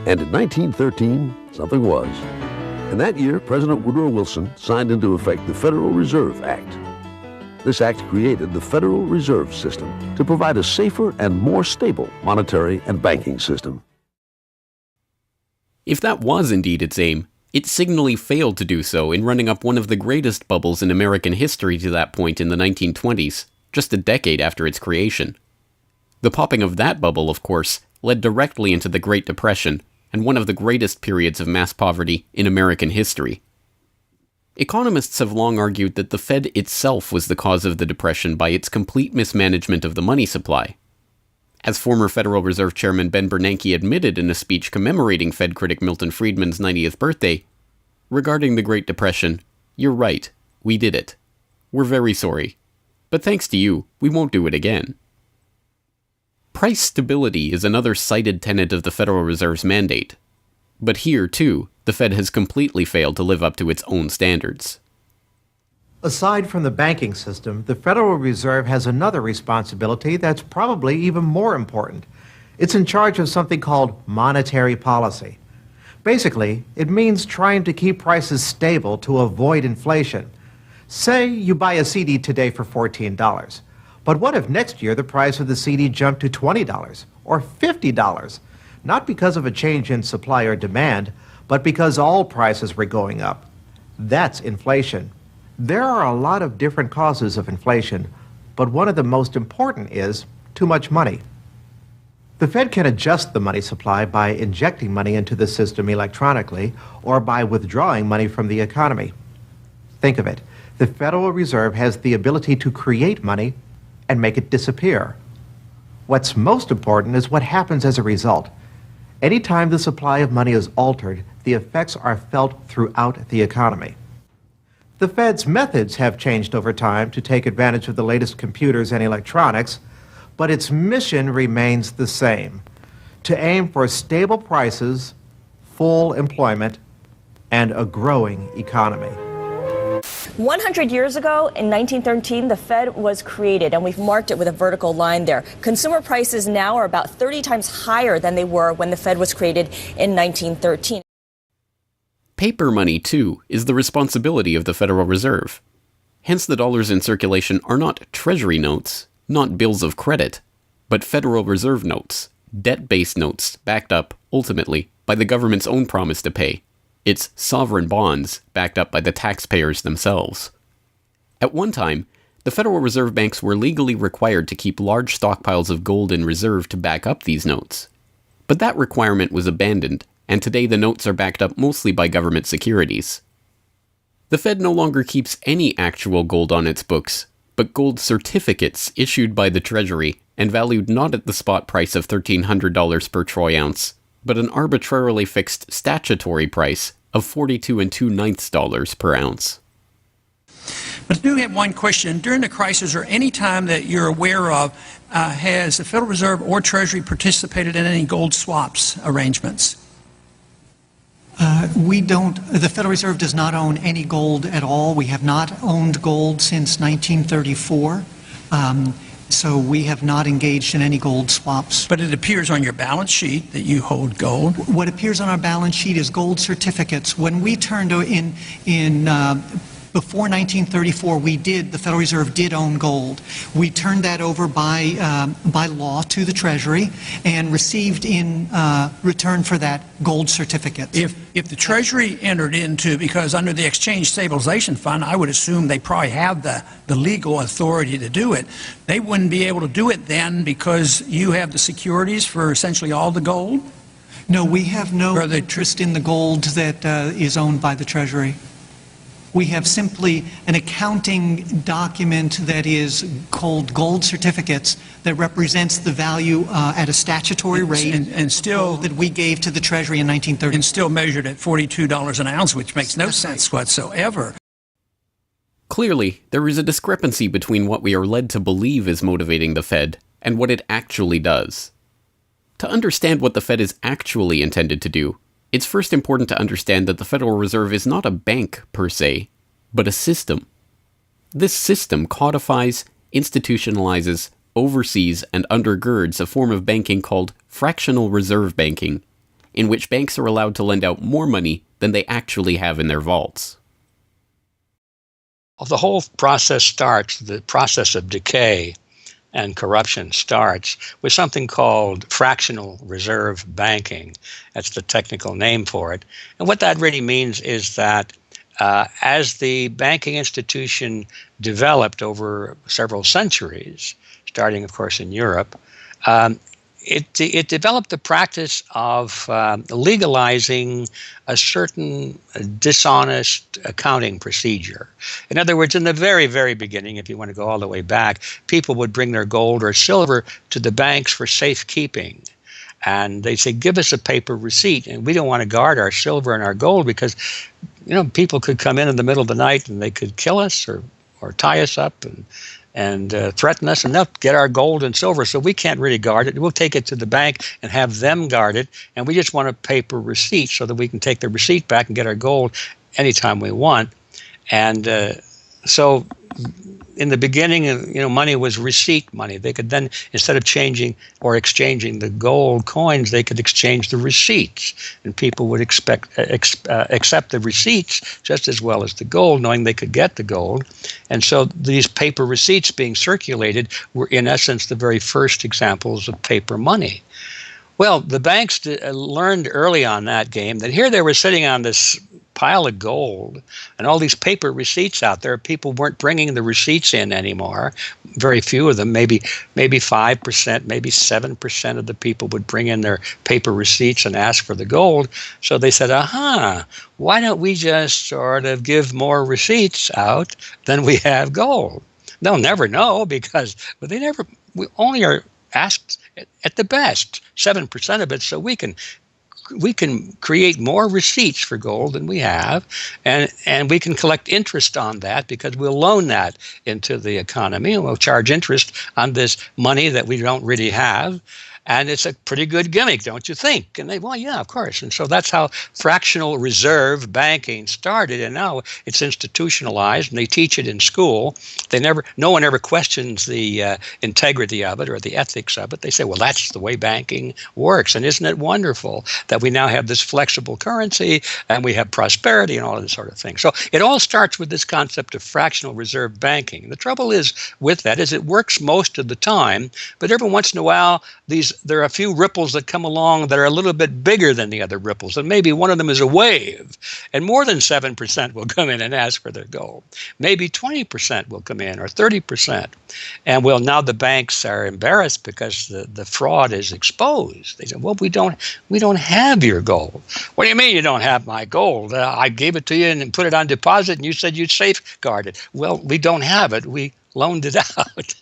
and in 1913, something was. In that year, President Woodrow Wilson signed into effect the Federal Reserve Act. This act created the Federal Reserve System to provide a safer and more stable monetary and banking system. If that was indeed its aim, it signally failed to do so in running up one of the greatest bubbles in American history to that point in the 1920s, just a decade after its creation. The popping of that bubble, of course, led directly into the Great Depression and one of the greatest periods of mass poverty in American history. Economists have long argued that the Fed itself was the cause of the Depression by its complete mismanagement of the money supply. As former Federal Reserve Chairman Ben Bernanke admitted in a speech commemorating Fed critic Milton Friedman's 90th birthday, regarding the Great Depression, "You're right, we did it. We're very sorry. But thanks to you, we won't do it again." Price stability is another cited tenet of the Federal Reserve's mandate. But here, too, the Fed has completely failed to live up to its own standards. Aside from the banking system, the Federal Reserve has another responsibility that's probably even more important. It's in charge of something called monetary policy. Basically, it means trying to keep prices stable to avoid inflation. Say you buy a CD today for $14, but what if next year the price of the CD jumped to $20 or $50? Not because of a change in supply or demand, but because all prices were going up. That's inflation. There are a lot of different causes of inflation, but one of the most important is too much money. The Fed can adjust the money supply by injecting money into the system electronically or by withdrawing money from the economy. Think of it. The Federal Reserve has the ability to create money and make it disappear. What's most important is what happens as a result. Anytime the supply of money is altered, the effects are felt throughout the economy. The Fed's methods have changed over time to take advantage of the latest computers and electronics, but its mission remains the same: to aim for stable prices, full employment, and a growing economy. 100 years ago, in 1913, the Fed was created, and we've marked it with a vertical line there. Consumer prices now are about 30 times higher than they were when the Fed was created in 1913. Paper money, too, is the responsibility of the Federal Reserve. Hence, the dollars in circulation are not Treasury notes, not bills of credit, but Federal Reserve notes, debt-based notes backed up, ultimately, by the government's own promise to pay. It's sovereign bonds backed up by the taxpayers themselves. At one time, the Federal Reserve banks were legally required to keep large stockpiles of gold in reserve to back up these notes. But that requirement was abandoned, and today the notes are backed up mostly by government securities. The Fed no longer keeps any actual gold on its books, but gold certificates issued by the Treasury and valued not at the spot price of $1,300 per troy ounce, but an arbitrarily fixed statutory price of $42 2/9 per ounce. But I do have one question. During the crisis, or any time that you're aware of, has the Federal Reserve or Treasury participated in any gold swaps arrangements? We don't. The Federal Reserve does not own any gold at all. We have not owned gold since 1934. So we have not engaged in any gold swaps. But it appears on your balance sheet that you hold gold. What appears on our balance sheet is gold certificates. When we turned before 1934, the Federal Reserve did own gold. We turned that over by law to the Treasury and received in return for that gold certificates. If the Treasury entered into, because under the Exchange Stabilization Fund, I would assume they probably have the legal authority to do it. They wouldn't be able to do it then because you have the securities for essentially all the gold? No, we have no interest in the gold that is owned by the Treasury. We have simply an accounting document that is called gold certificates that represents the value at a statutory rate and still that we gave to the Treasury in 1930. And still measured at $42 an ounce, which makes no sense whatsoever. Clearly, there is a discrepancy between what we are led to believe is motivating the Fed and what it actually does. To understand what the Fed is actually intended to do, it's first important to understand that the Federal Reserve is not a bank per se, but a system. This system codifies, institutionalizes, oversees, and undergirds a form of banking called fractional reserve banking, in which banks are allowed to lend out more money than they actually have in their vaults. The whole process starts, the process of decay and corruption starts with something called fractional reserve banking. That's the technical name for it. And what that really means is that as the banking institution developed over several centuries, starting, of course, in Europe, it developed the practice of legalizing a certain dishonest accounting procedure. In other words, in the very, very beginning, if you want to go all the way back, people would bring their gold or silver to the banks for safekeeping. And they say, give us a paper receipt. And we don't want to guard our silver and our gold because, people could come in the middle of the night and they could kill us or tie us up and threaten us, and they'll get our gold and silver, so we can't really guard it. We'll take it to the bank and have them guard it, and we just want a paper receipt so that we can take the receipt back and get our gold anytime we want. And so in the beginning, money was receipt money. They could then, instead of changing or exchanging the gold coins, they could exchange the receipts, and people would accept the receipts just as well as the gold, knowing they could get the gold. And so these paper receipts being circulated were, in essence, the very first examples of paper money. Well, the banks learned early on that game that here they were sitting on this pile of gold and all these paper receipts out there. People weren't bringing the receipts in anymore. Very few of them, maybe 5%, maybe 7% of the people would bring in their paper receipts and ask for the gold. So they said, why don't we just sort of give more receipts out than we have gold? They'll never know because we only are asked at the best 7% of it, so we can create more receipts for gold than we have, and we can collect interest on that because we'll loan that into the economy and we'll charge interest on this money that we don't really have. And it's a pretty good gimmick, don't you think? And they, well, yeah, of course. And so that's how fractional reserve banking started. And now it's institutionalized, and they teach it in school. No one ever questions the integrity of it or the ethics of it. They say, well, that's the way banking works. And isn't it wonderful that we now have this flexible currency and we have prosperity and all of this sort of thing? So it all starts with this concept of fractional reserve banking. The trouble is with that is it works most of the time, but every once in a while there are a few ripples that come along that are a little bit bigger than the other ripples, and maybe one of them is a wave, and more than 7% will come in and ask for their gold. Maybe 20% will come in, or 30%. And well, now the banks are embarrassed because the fraud is exposed. They say, well, we don't have your gold. What do you mean you don't have my gold? I gave it to you and put it on deposit, and you said you'd safeguard it. Well, we don't have it. We loaned it out.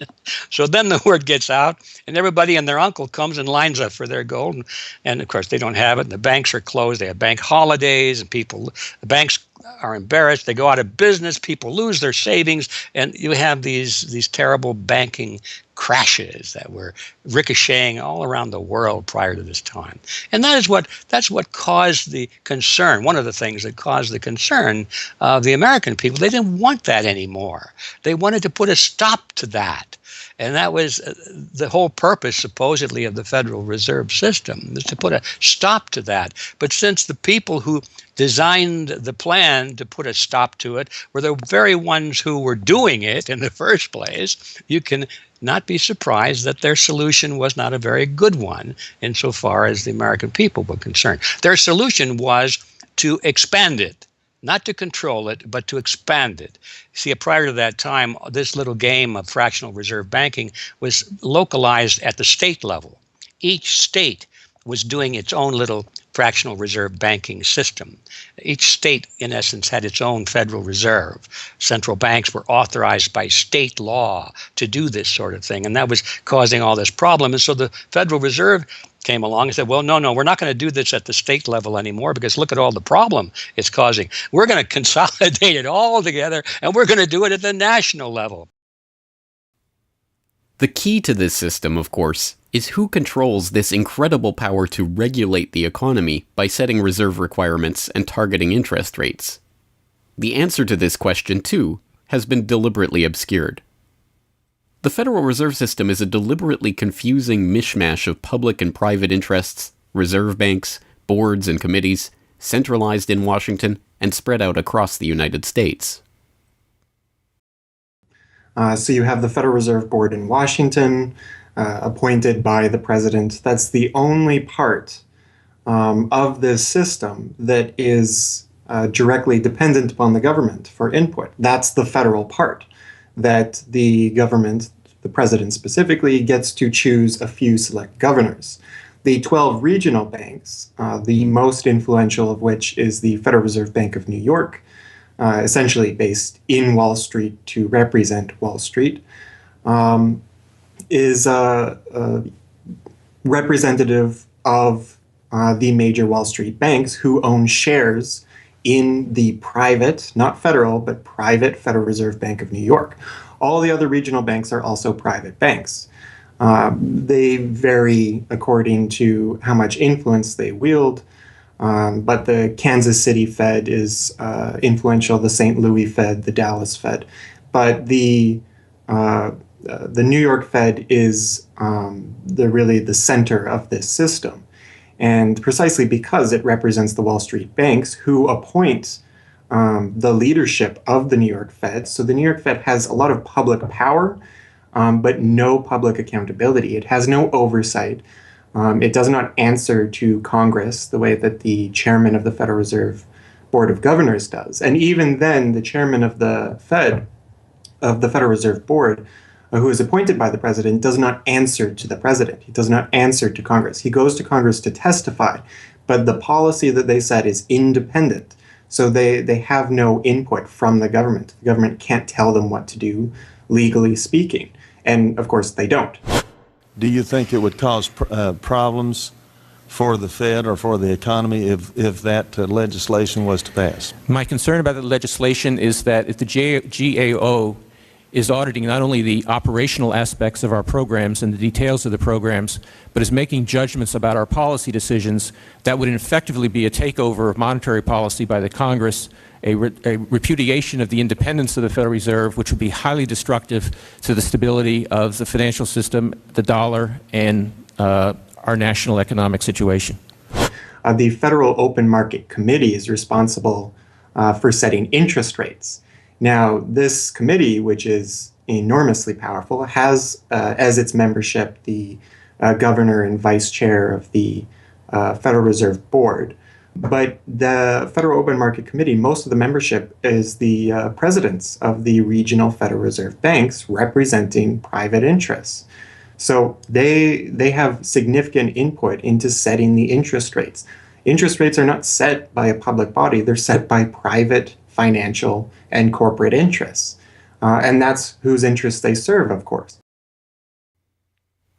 So then the word gets out, and everybody and their uncle comes and lines up for their gold. And of course, they don't have it, and the banks are closed. They have bank holidays, and the banks are embarrassed. They go out of business. People lose their savings, and you have these terrible banking crashes that were ricocheting all around the world prior to this time. And that's what caused the concern. One of the things that caused the concern of the American people, they didn't want that anymore. They wanted to put a stop to that. And that was the whole purpose, supposedly, of the Federal Reserve System, was to put a stop to that. But since the people who designed the plan to put a stop to it were the very ones who were doing it in the first place, you can not be surprised that their solution was not a very good one insofar as the American people were concerned. Their solution was to expand it. Not to control it, but to expand it. See, prior to that time, this little game of fractional reserve banking was localized at the state level. Each state was doing its own little fractional reserve banking system. Each state, in essence, had its own Federal Reserve. Central banks were authorized by state law to do this sort of thing, and that was causing all this problem. And so the Federal Reserve came along and said, well, no, we're not going to do this at the state level anymore because look at all the problem it's causing. We're going to consolidate it all together, and we're going to do it at the national level. The key to this system, of course, is who controls this incredible power to regulate the economy by setting reserve requirements and targeting interest rates. The answer to this question, too, has been deliberately obscured. The Federal Reserve System is a deliberately confusing mishmash of public and private interests, reserve banks, boards and committees, centralized in Washington and spread out across the United States. So you have the Federal Reserve Board in Washington, appointed by the president. That's the only part of this system that is directly dependent upon the government for input. That's the federal part, that the government, the president specifically, gets to choose a few select governors. The 12 regional banks, the most influential of which is the Federal Reserve Bank of New York, essentially based in Wall Street to represent Wall Street, is representative of the major Wall Street banks who own shares in the private, not federal, but private Federal Reserve Bank of New York. All the other regional banks are also private banks. They vary according to how much influence they wield, but the Kansas City Fed is influential, the St. Louis Fed, the Dallas Fed. But the New York Fed is really the center of this system. And precisely because it represents the Wall Street banks who appoint the leadership of the New York Fed. So the New York Fed has a lot of public power, but no public accountability. It has no oversight. It does not answer to Congress the way that the chairman of the Federal Reserve Board of Governors does. And even then, the chairman of the Federal Reserve Board, who is appointed by the president, does not answer to the president. He does not answer to Congress. He goes to Congress to testify, but the policy that they set is independent. So they have no input from the government. The government can't tell them what to do, legally speaking. And of course, they don't. Do you think it would cause problems for the Fed or for the economy if that legislation was to pass? My concern about the legislation is that if the GAO is auditing not only the operational aspects of our programs and the details of the programs, but is making judgments about our policy decisions that would effectively be a takeover of monetary policy by the Congress, a repudiation of the independence of the Federal Reserve, which would be highly destructive to the stability of the financial system, the dollar, and our national economic situation. The Federal Open Market Committee is responsible for setting interest rates. Now, this committee, which is enormously powerful, has as its membership the governor and vice chair of the Federal Reserve Board. But the Federal Open Market Committee, most of the membership is the presidents of the regional Federal Reserve banks representing private interests. So they have significant input into setting the interest rates. Interest rates are not set by a public body, they're set by private financial and corporate interests. And that's whose interests they serve, of course.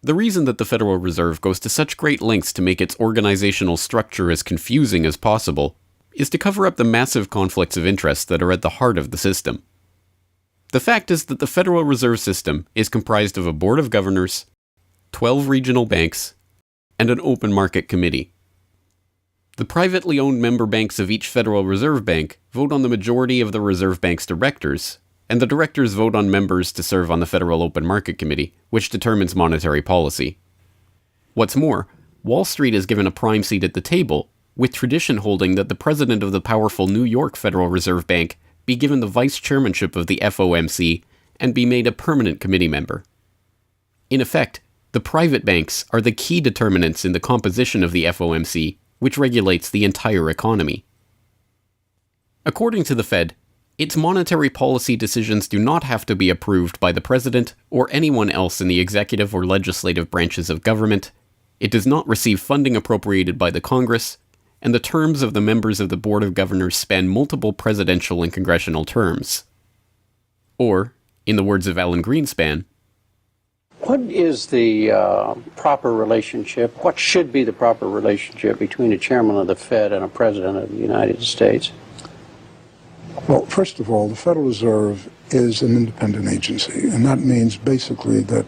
The reason that the Federal Reserve goes to such great lengths to make its organizational structure as confusing as possible is to cover up the massive conflicts of interest that are at the heart of the system. The fact is that the Federal Reserve System is comprised of a board of governors, 12 regional banks, and an open market committee. The privately owned member banks of each Federal Reserve Bank vote on the majority of the Reserve Bank's directors, and the directors vote on members to serve on the Federal Open Market Committee, which determines monetary policy. What's more, Wall Street is given a prime seat at the table, with tradition holding that the president of the powerful New York Federal Reserve Bank be given the vice chairmanship of the FOMC and be made a permanent committee member. In effect, the private banks are the key determinants in the composition of the FOMC, which regulates the entire economy. According to the Fed, its monetary policy decisions do not have to be approved by the president or anyone else in the executive or legislative branches of government. It does not receive funding appropriated by the Congress, and the terms of the members of the Board of Governors span multiple presidential and congressional terms. Or, in the words of Alan Greenspan, what is the proper relationship, what should be the proper relationship between a chairman of the Fed and a president of the United States? Well, first of all, the Federal Reserve is an independent agency, and that means basically that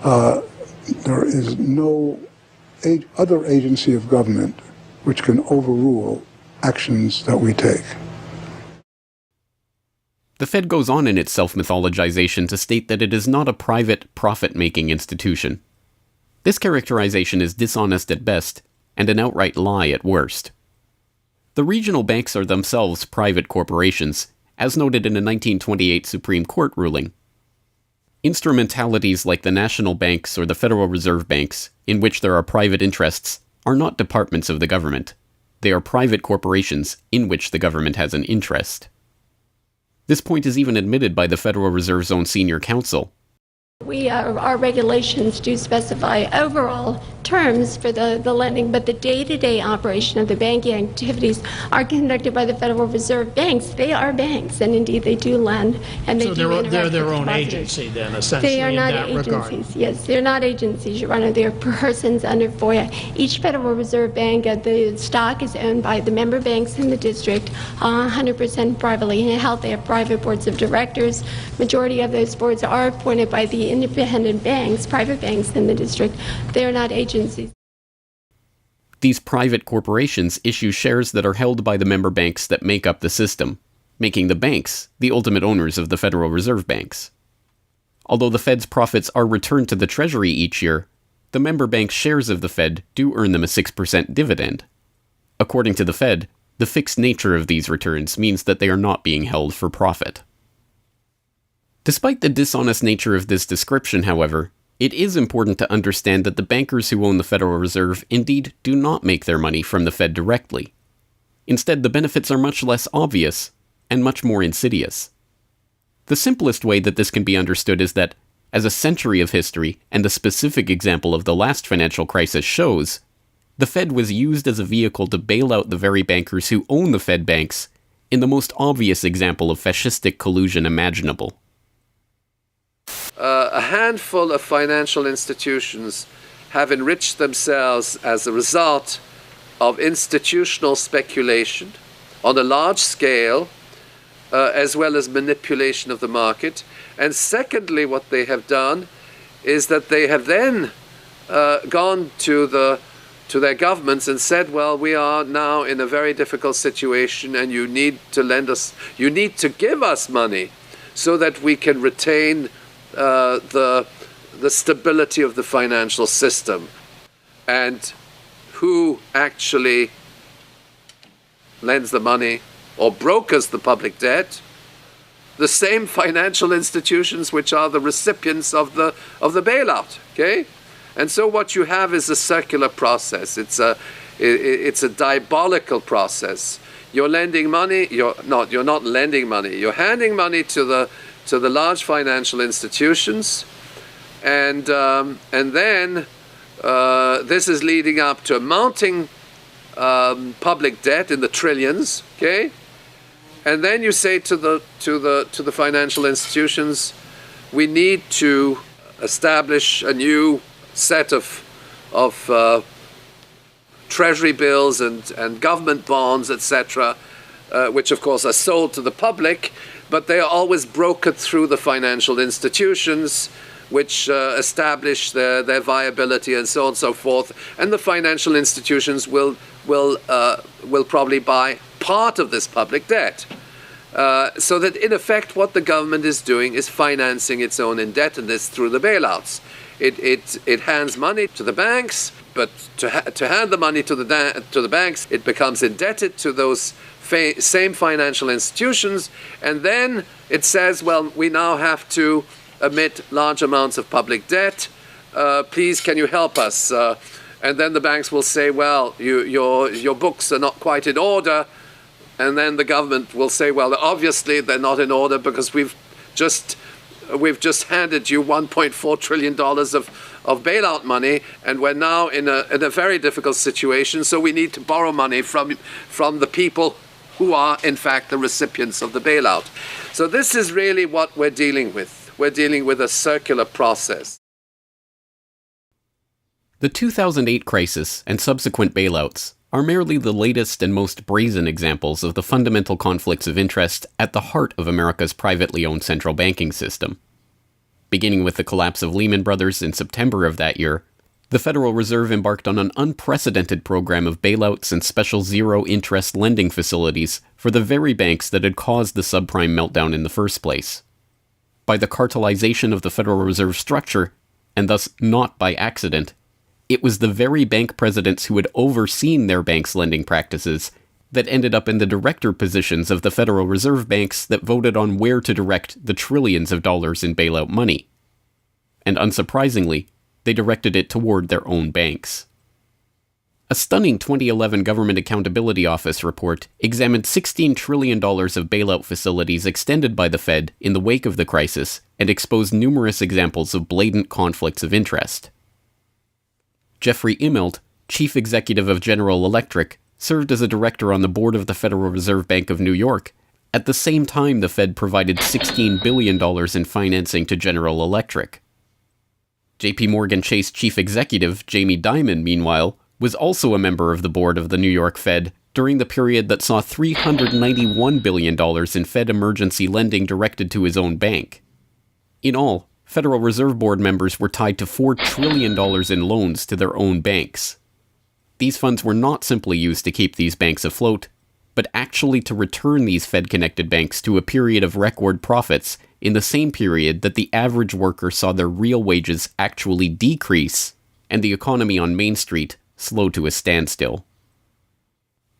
there is no other agency of government which can overrule actions that we take. The Fed goes on in its self-mythologization to state that it is not a private, profit-making institution. This characterization is dishonest at best, and an outright lie at worst. The regional banks are themselves private corporations, as noted in a 1928 Supreme Court ruling. Instrumentalities like the national banks or the Federal Reserve Banks, in which there are private interests, are not departments of the government. They are private corporations in which the government has an interest. This point is even admitted by the Federal Reserve's own senior counsel. Our regulations do specify overall terms for the lending, but the day-to-day operation of the banking activities are conducted by the Federal Reserve banks. They are banks, and indeed they do lend, and they do interact they're their with own depositors. agency then, essentially, They are not in that agencies. regard. Yes, they're not agencies, Your Honor. They're persons under FOIA. Each Federal Reserve Bank, the stock is owned by the member banks in the district, 100% privately held. They have private boards of directors. Majority of those boards are appointed by the independent banks, private banks in the district. They are not agencies. These private corporations issue shares that are held by the member banks that make up the system, making the banks the ultimate owners of the Federal Reserve Banks. Although the Fed's profits are returned to the Treasury each year, the member banks' shares of the Fed do earn them a 6% dividend. According to the Fed, the fixed nature of these returns means that they are not being held for profit. Despite the dishonest nature of this description, however, it is important to understand that the bankers who own the Federal Reserve indeed do not make their money from the Fed directly. Instead, the benefits are much less obvious and much more insidious. The simplest way that this can be understood is that, as a century of history and the specific example of the last financial crisis shows, the Fed was used as a vehicle to bail out the very bankers who own the Fed banks in the most obvious example of fascistic collusion imaginable. A handful of financial institutions have enriched themselves as a result of institutional speculation on a large scale, as well as manipulation of the market, And secondly, what they have done is that they have then gone to their governments and said, well, we are now in a very difficult situation and you need to give us money so that we can retain the stability of the financial system. And who actually lends the money or brokers the public debt? The same financial institutions which are the recipients of the bailout. Okay, and so what you have is a circular process. It's a diabolical process. You're lending money. You're not lending money. You're handing money to the large financial institutions, and then this is leading up to a mounting public debt in the trillions. Okay. And then you say to the financial institutions, we need to establish a new set of treasury bills and government bonds, etc., which of course are sold to the public, but they are always brokered through the financial institutions, which establish their viability and so on and so forth. And the financial institutions will probably buy part of this public debt. So that in effect what the government is doing is financing its own indebtedness through the bailouts. It hands money to the banks, but to hand the money to the banks, it becomes indebted to those same financial institutions, and then it says, well, we now have to emit large amounts of public debt. Please, can you help us? And then the banks will say, well, your books are not quite in order. And then the government will say, well, obviously they're not in order because we've just handed you $1.4 trillion of bailout money, and we're now in a very difficult situation, so we need to borrow money from the people who are, in fact, the recipients of the bailout. So this is really what we're dealing with. We're dealing with a circular process. The 2008 crisis and subsequent bailouts are merely the latest and most brazen examples of the fundamental conflicts of interest at the heart of America's privately owned central banking system. Beginning with the collapse of Lehman Brothers in September of that year, the Federal Reserve embarked on an unprecedented program of bailouts and special zero-interest lending facilities for the very banks that had caused the subprime meltdown in the first place. By the cartelization of the Federal Reserve structure, and thus not by accident, it was the very bank presidents who had overseen their banks' lending practices that ended up in the director positions of the Federal Reserve banks that voted on where to direct the trillions of dollars in bailout money. And unsurprisingly, they directed it toward their own banks. A stunning 2011 Government Accountability Office report examined $16 trillion of bailout facilities extended by the Fed in the wake of the crisis and exposed numerous examples of blatant conflicts of interest. Jeffrey Immelt, chief executive of General Electric, served as a director on the board of the Federal Reserve Bank of New York. At the same time, the Fed provided $16 billion in financing to General Electric. JP Morgan Chase chief executive Jamie Dimon, meanwhile, was also a member of the board of the New York Fed during the period that saw $391 billion in Fed emergency lending directed to his own bank. In all, Federal Reserve Board members were tied to $4 trillion in loans to their own banks. These funds were not simply used to keep these banks afloat, but actually to return these Fed-connected banks to a period of record profits in the same period that the average worker saw their real wages actually decrease and the economy on Main Street slow to a standstill.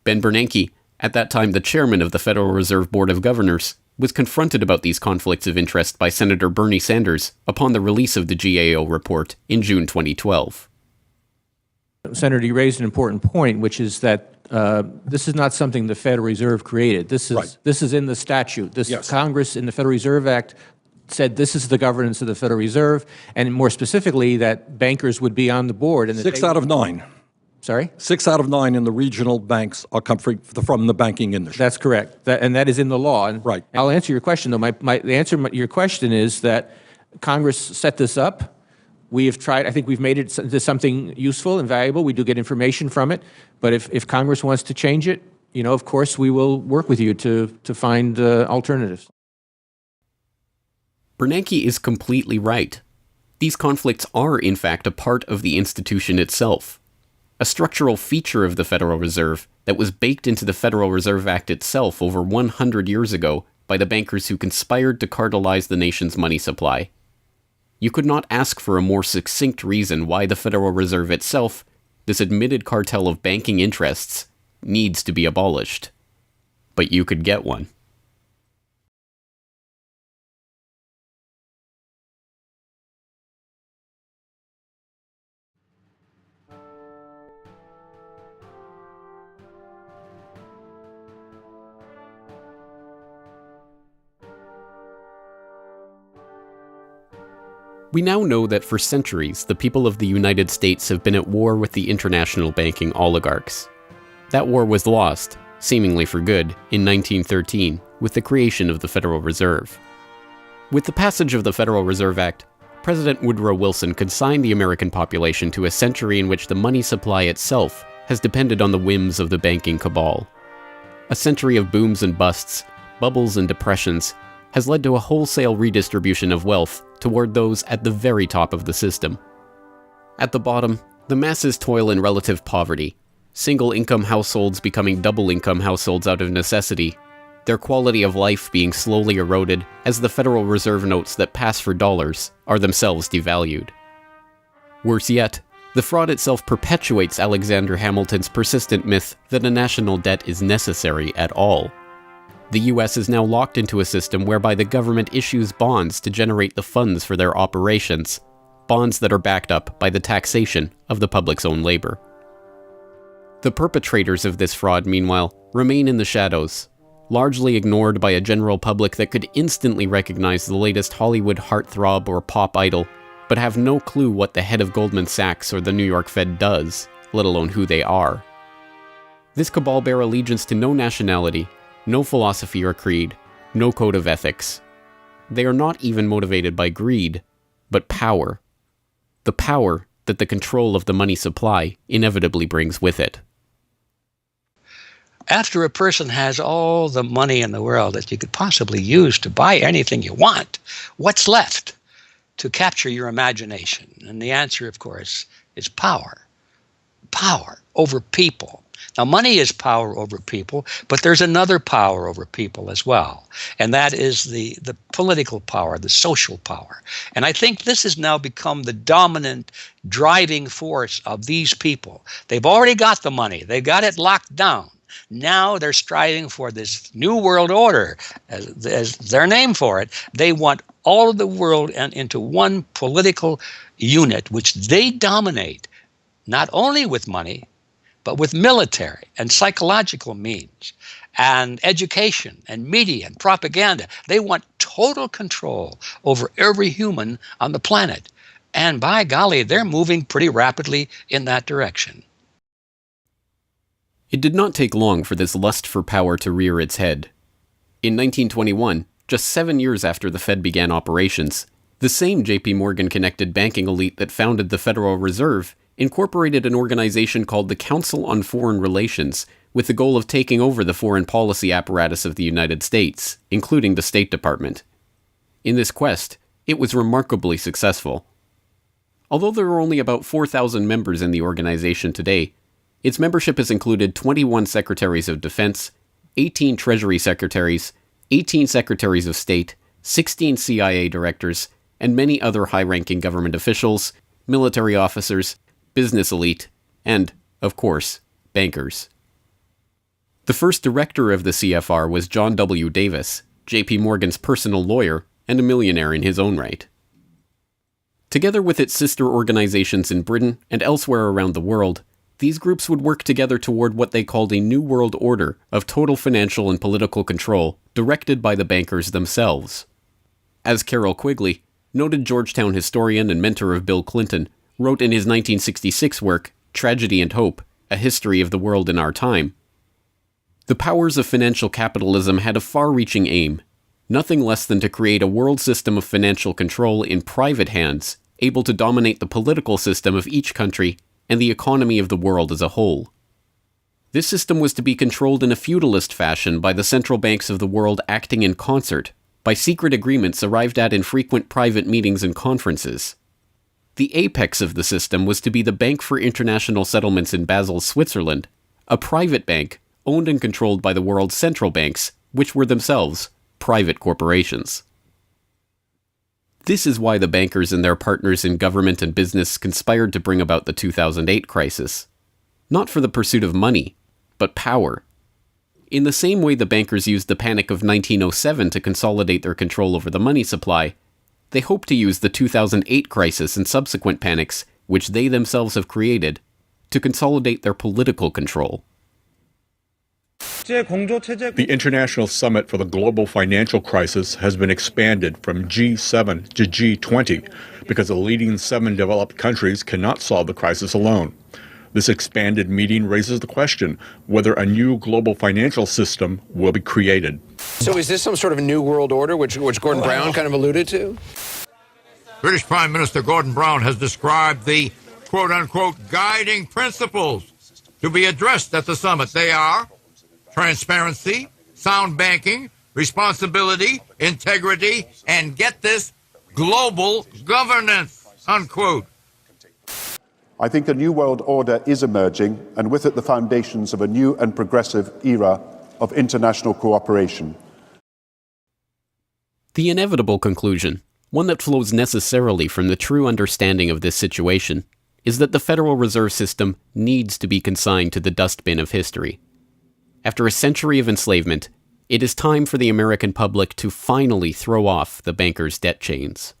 Ben Bernanke, at that time the chairman of the Federal Reserve Board of Governors, was confronted about these conflicts of interest by Senator Bernie Sanders upon the release of the GAO report in June 2012. Senator, you raised an important point, which is that this is not something the Federal Reserve created. This is in the statute. Congress in the Federal Reserve Act said this is the governance of the Federal Reserve, and more specifically that bankers would be on the board. And 6 out of 9. Sorry? 6 out of 9 in the regional banks are come from the banking industry. That's correct, and that is in the law. And right. I'll answer your question, though. The answer to your question is that Congress set this up. We have tried. I think we've made it into something useful and valuable. We do get information from it. But if Congress wants to change it, of course, we will work with you to find alternatives. Bernanke is completely right. These conflicts are, in fact, a part of the institution itself, a structural feature of the Federal Reserve that was baked into the Federal Reserve Act itself over 100 years ago by the bankers who conspired to cartelize the nation's money supply. You could not ask for a more succinct reason why the Federal Reserve itself, this admitted cartel of banking interests, needs to be abolished. But you could get one. We now know that for centuries, the people of the United States have been at war with the international banking oligarchs. That war was lost, seemingly for good, in 1913 with the creation of the Federal Reserve. With the passage of the Federal Reserve Act, President Woodrow Wilson consigned the American population to a century in which the money supply itself has depended on the whims of the banking cabal. A century of booms and busts, bubbles and depressions, has led to a wholesale redistribution of wealth toward those at the very top of the system. At the bottom, the masses toil in relative poverty, single-income households becoming double-income households out of necessity, their quality of life being slowly eroded as the Federal Reserve notes that pass for dollars are themselves devalued. Worse yet, the fraud itself perpetuates Alexander Hamilton's persistent myth that a national debt is necessary at all. The US is now locked into a system whereby the government issues bonds to generate the funds for their operations, bonds that are backed up by the taxation of the public's own labor. The perpetrators of this fraud, meanwhile, remain in the shadows, largely ignored by a general public that could instantly recognize the latest Hollywood heartthrob or pop idol, but have no clue what the head of Goldman Sachs or the New York Fed does, let alone who they are. This cabal bear allegiance to no nationality, no philosophy or creed, no code of ethics. They are not even motivated by greed, but power. The power that the control of the money supply inevitably brings with it. After a person has all the money in the world that you could possibly use to buy anything you want, what's left to capture your imagination? And the answer, of course, is power. Power over people. Now, money is power over people, but there's another power over people as well, and that is the political power, the social power. And I think this has now become the dominant driving force of these people. They've already got the money. They've got it locked down. Now they're striving for this new world order, as their name for it. They want all of the world into one political unit, which they dominate, not only with money, but with military and psychological means and education and media and propaganda. They want total control over every human on the planet. And by golly, they're moving pretty rapidly in that direction. It did not take long for this lust for power to rear its head. In 1921, just 7 years after the Fed began operations, the same J.P. Morgan-connected banking elite that founded the Federal Reserve incorporated an organization called the Council on Foreign Relations with the goal of taking over the foreign policy apparatus of the United States, including the State Department. In this quest, it was remarkably successful. Although there are only about 4,000 members in the organization today, its membership has included 21 Secretaries of Defense, 18 Treasury Secretaries, 18 Secretaries of State, 16 CIA directors, and many other high-ranking government officials, military officers, business elite, and, of course, bankers. The first director of the CFR was John W. Davis, J.P. Morgan's personal lawyer and a millionaire in his own right. Together with its sister organizations in Britain and elsewhere around the world, these groups would work together toward what they called a New World Order of total financial and political control directed by the bankers themselves. As Carroll Quigley, noted Georgetown historian and mentor of Bill Clinton, wrote in his 1966 work, Tragedy and Hope, A History of the World in Our Time, the powers of financial capitalism had a far-reaching aim, nothing less than to create a world system of financial control in private hands, able to dominate the political system of each country and the economy of the world as a whole. This system was to be controlled in a feudalist fashion by the central banks of the world acting in concert, by secret agreements arrived at in frequent private meetings and conferences. The apex of the system was to be the Bank for International Settlements in Basel, Switzerland, a private bank owned and controlled by the world's central banks, which were themselves private corporations. This is why the bankers and their partners in government and business conspired to bring about the 2008 crisis. Not for the pursuit of money, but power. In the same way the bankers used the panic of 1907 to consolidate their control over the money supply, they hope to use the 2008 crisis and subsequent panics, which they themselves have created, to consolidate their political control. The International Summit for the Global Financial Crisis has been expanded from G7 to G20 because the leading 7 developed countries cannot solve the crisis alone. This expanded meeting raises the question whether a new global financial system will be created. So is this some sort of new world order, which Gordon Brown kind of alluded to? British Prime Minister Gordon Brown has described the quote-unquote guiding principles to be addressed at the summit. They are transparency, sound banking, responsibility, integrity, and get this, global governance, unquote. I think a new world order is emerging, and with it the foundations of a new and progressive era of international cooperation. The inevitable conclusion, one that flows necessarily from the true understanding of this situation, is that the Federal Reserve System needs to be consigned to the dustbin of history. After a century of enslavement, it is time for the American public to finally throw off the bankers' debt chains.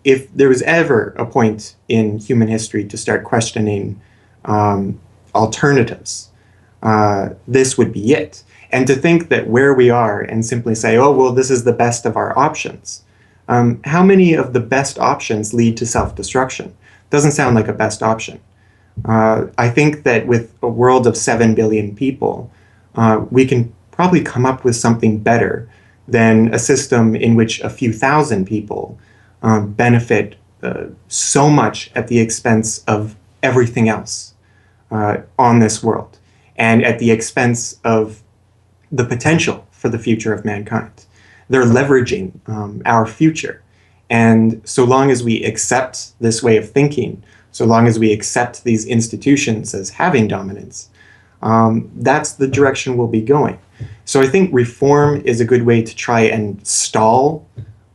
If there was ever a point in human history to start questioning alternatives, this would be it. And to think that where we are and simply say, oh, well, this is the best of our options. How many of the best options lead to self-destruction? Doesn't sound like a best option. I think that with a world of 7 billion people, we can probably come up with something better than a system in which a few thousand people benefit so much at the expense of everything else on this world, and at the expense of the potential for the future of mankind. They're leveraging our future. And so long as we accept this way of thinking, so long as we accept these institutions as having dominance, that's the direction we'll be going. So I think reform is a good way to try and stall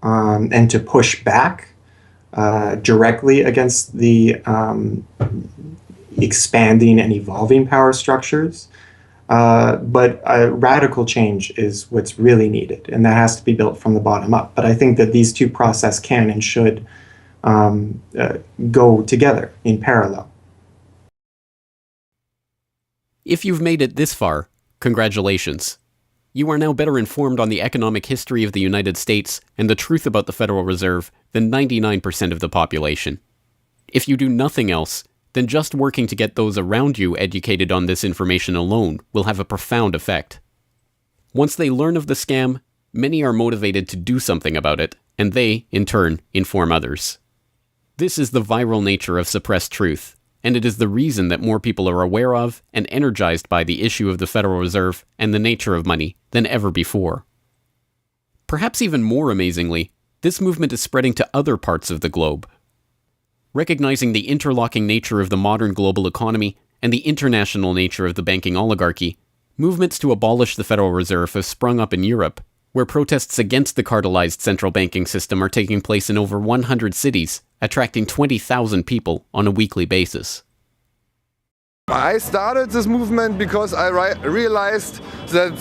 and to push back directly against the expanding and evolving power structures. But a radical change is what's really needed, and that has to be built from the bottom up. But I think that these two processes can and should go together in parallel. If you've made it this far, congratulations. You are now better informed on the economic history of the United States and the truth about the Federal Reserve than 99% of the population. If you do nothing else, then just working to get those around you educated on this information alone will have a profound effect. Once they learn of the scam, many are motivated to do something about it, and they, in turn, inform others. This is the viral nature of suppressed truth, and it is the reason that more people are aware of and energized by the issue of the Federal Reserve and the nature of money than ever before. Perhaps even more amazingly, this movement is spreading to other parts of the globe. Recognizing the interlocking nature of the modern global economy and the international nature of the banking oligarchy, movements to abolish the Federal Reserve have sprung up in Europe, where protests against the cartelized central banking system are taking place in over 100 cities, attracting 20,000 people on a weekly basis. I started this movement because I realized that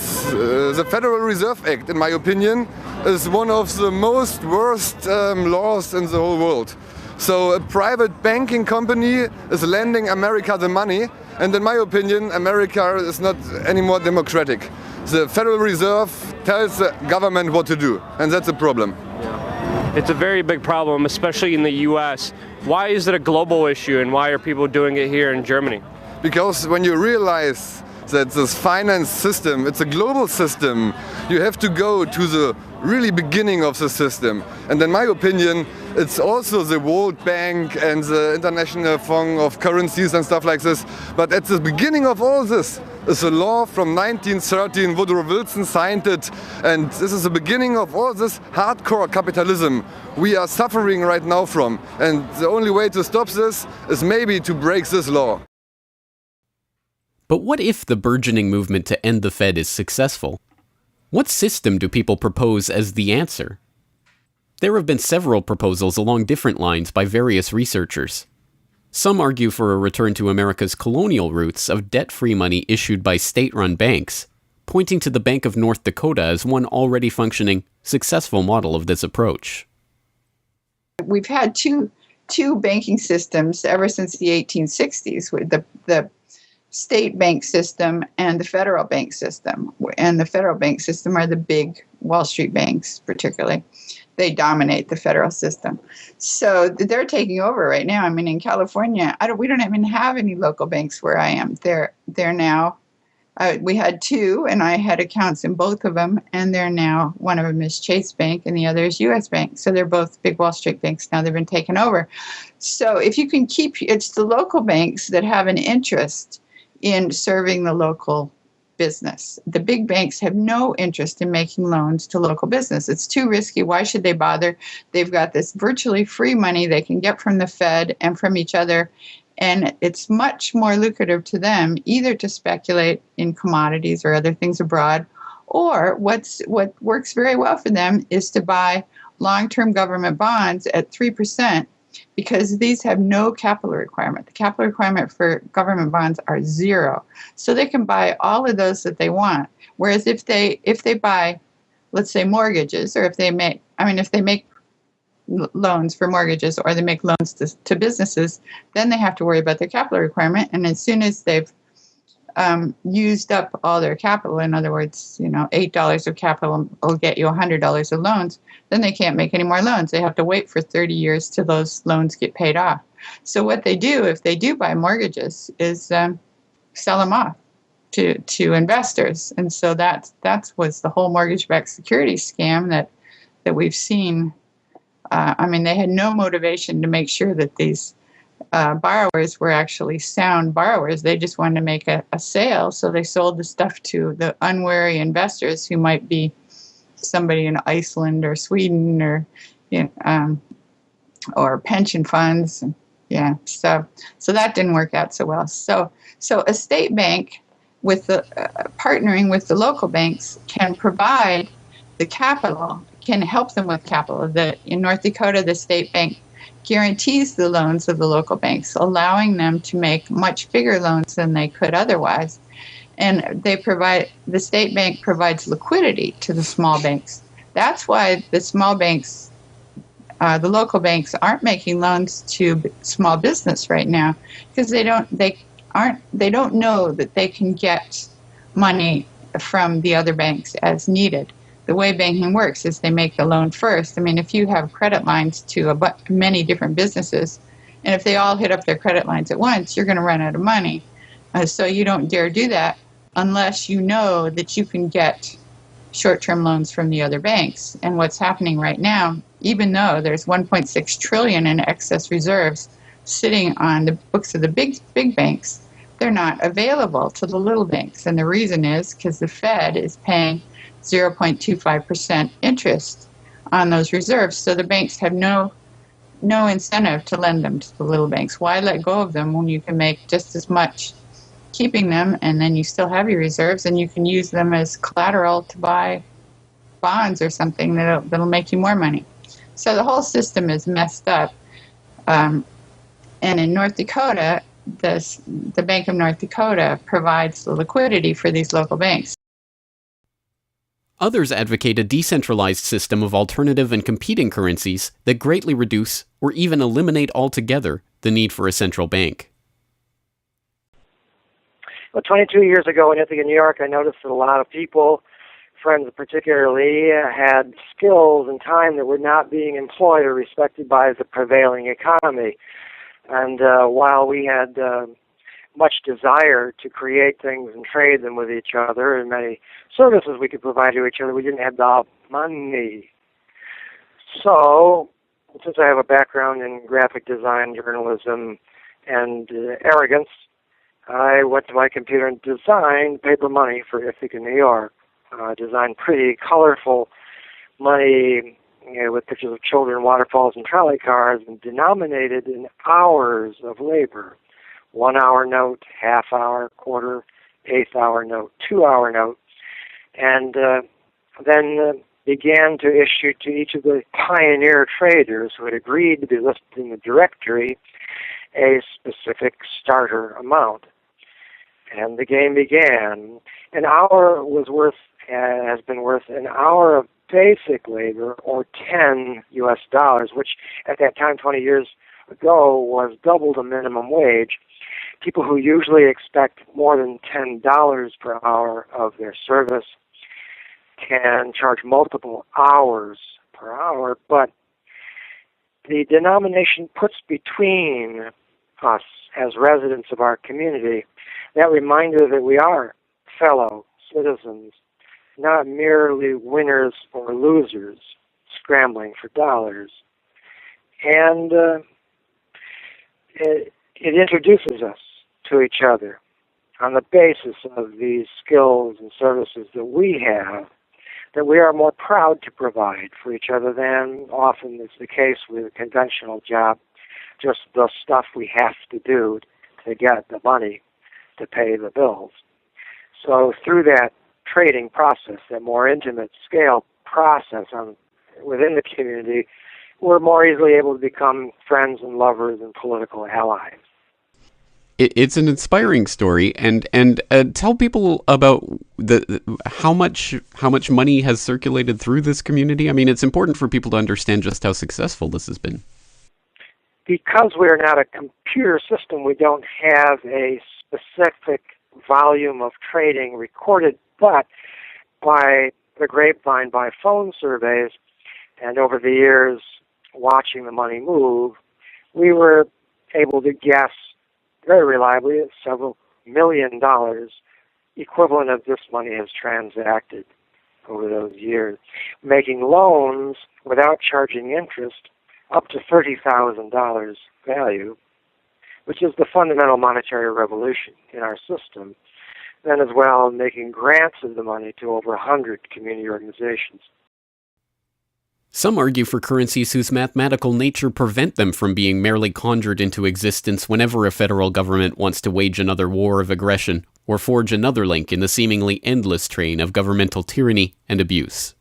the Federal Reserve Act, in my opinion, is one of the most worst laws in the whole world. So a private banking company is lending America the money, and in my opinion, America is not any more democratic. The Federal Reserve tells the government what to do, and that's a problem. It's a very big problem, especially in the US. Why is it a global issue, and why are people doing it here in Germany? Because when you realize that this finance system, it's a global system, you have to go to the really beginning of the system. And in my opinion, It's also the World Bank and the International Fund of Currencies and stuff like this. But at the beginning of all this is a law from 1913. Woodrow Wilson signed it. And this is the beginning of all this hardcore capitalism we are suffering right now from. And the only way to stop this is maybe to break this law. But what if the burgeoning movement to end the Fed is successful? What system do people propose as the answer? There have been several proposals along different lines by various researchers. Some argue for a return to America's colonial roots of debt-free money issued by state-run banks, pointing to the Bank of North Dakota as one already functioning, successful model of this approach. We've had two banking systems ever since the 1860s, with the state bank system and the federal bank system. And the federal bank system are the big Wall Street banks, particularly. They dominate the federal system. So they're taking over right now. I mean, in California, we don't even have any local banks where I am. They're now, we had two, and I had accounts in both of them, and they're now, one of them is Chase Bank, and the other is U.S. Bank. So they're both big Wall Street banks now. They've been taken over. So if you can it's the local banks that have an interest in serving the local business. The big banks have no interest in making loans to local business. It's too risky. Why should they bother? They've got this virtually free money they can get from the Fed and from each other, and it's much more lucrative to them either to speculate in commodities or other things abroad, or what works very well for them is to buy long-term government bonds at 3%, because these have no capital requirement. The capital requirement for government bonds are zero. So they can buy all of those that they want. Whereas if they buy, let's say, mortgages, or if they make loans for mortgages, or they make loans to businesses, then they have to worry about their capital requirement. And as soon as they've used up all their capital, in other words, $8 of capital will get you $100 of loans, then they can't make any more loans. They have to wait for 30 years till those loans get paid off. So what they do, if they do buy mortgages, is sell them off to investors. And so that was the whole mortgage-backed securities scam that we've seen. I mean, they had no motivation to make sure that these borrowers were actually sound borrowers. They just wanted to make a sale, so they sold the stuff to the unwary investors who might be somebody in Iceland or Sweden or pension funds. Yeah, so that didn't work out so well. So a state bank with the partnering with the local banks can provide the capital, can help them with capital. In North Dakota, the state bank guarantees the loans of the local banks, allowing them to make much bigger loans than they could otherwise. And the state bank provides liquidity to the small banks. That's why the small banks, the local banks, aren't making loans to small business right now, because they don't know that they can get money from the other banks as needed. The way banking works is they make the loan first. I mean, if you have credit lines to many different businesses, and if they all hit up their credit lines at once, you're going to run out of money. So you don't dare do that unless you know that you can get short-term loans from the other banks. And what's happening right now, even though there's $1.6 trillion in excess reserves sitting on the books of the big banks, they're not available to the little banks. And the reason is because the Fed is paying 0.25% interest on those reserves. So the banks have no incentive to lend them to the little banks. Why let go of them when you can make just as much keeping them, and then you still have your reserves, and you can use them as collateral to buy bonds or something that'll make you more money. So the whole system is messed up. And in North Dakota, the Bank of North Dakota provides the liquidity for these local banks. Others advocate a decentralized system of alternative and competing currencies that greatly reduce or even eliminate altogether the need for a central bank. Well, 22 years ago in Ithaca, New York, I noticed that a lot of people, friends particularly, had skills and time that were not being employed or respected by the prevailing economy. And while we had much desire to create things and trade them with each other, and many services we could provide to each other, we didn't have the money. So Since I have a background in graphic design, journalism, and arrogance, I went to my computer and designed paper money for Ithaca, New York. Designed pretty colorful money, with pictures of children, waterfalls, and trolley cars, and denominated in hours of labor. 1 hour note, half hour, quarter, eighth hour note, 2 hour note, and then began to issue to each of the pioneer traders who had agreed to be listed in the directory a specific starter amount. And the game began. An hour has been worth an hour of basic labor, or 10 US dollars, which at that time, 20 years ago, was double the minimum wage. People who usually expect more than $10 per hour of their service can charge multiple hours per hour, but the denomination puts between us as residents of our community that reminder that we are fellow citizens, not merely winners or losers scrambling for dollars. And it introduces us to each other on the basis of these skills and services that we have, that we are more proud to provide for each other than often is the case with a conventional job, just the stuff we have to do to get the money to pay the bills. So through that trading process, that more intimate scale process within the community, we're more easily able to become friends and lovers and political allies. It's an inspiring story, and tell people about how much money has circulated through this community. I mean, it's important for people to understand just how successful this has been. Because we're not a computer system, we don't have a specific volume of trading recorded, but by the grapevine, by phone surveys, and over the years watching the money move, we were able to guess very reliably at several $1 million equivalent of this money has transacted over those years, making loans without charging interest up to $30,000 value, which is the fundamental monetary revolution in our system. Then as well, making grants of the money to over 100 community organizations. Some argue for currencies whose mathematical nature prevent them from being merely conjured into existence whenever a federal government wants to wage another war of aggression or forge another link in the seemingly endless train of governmental tyranny and abuse.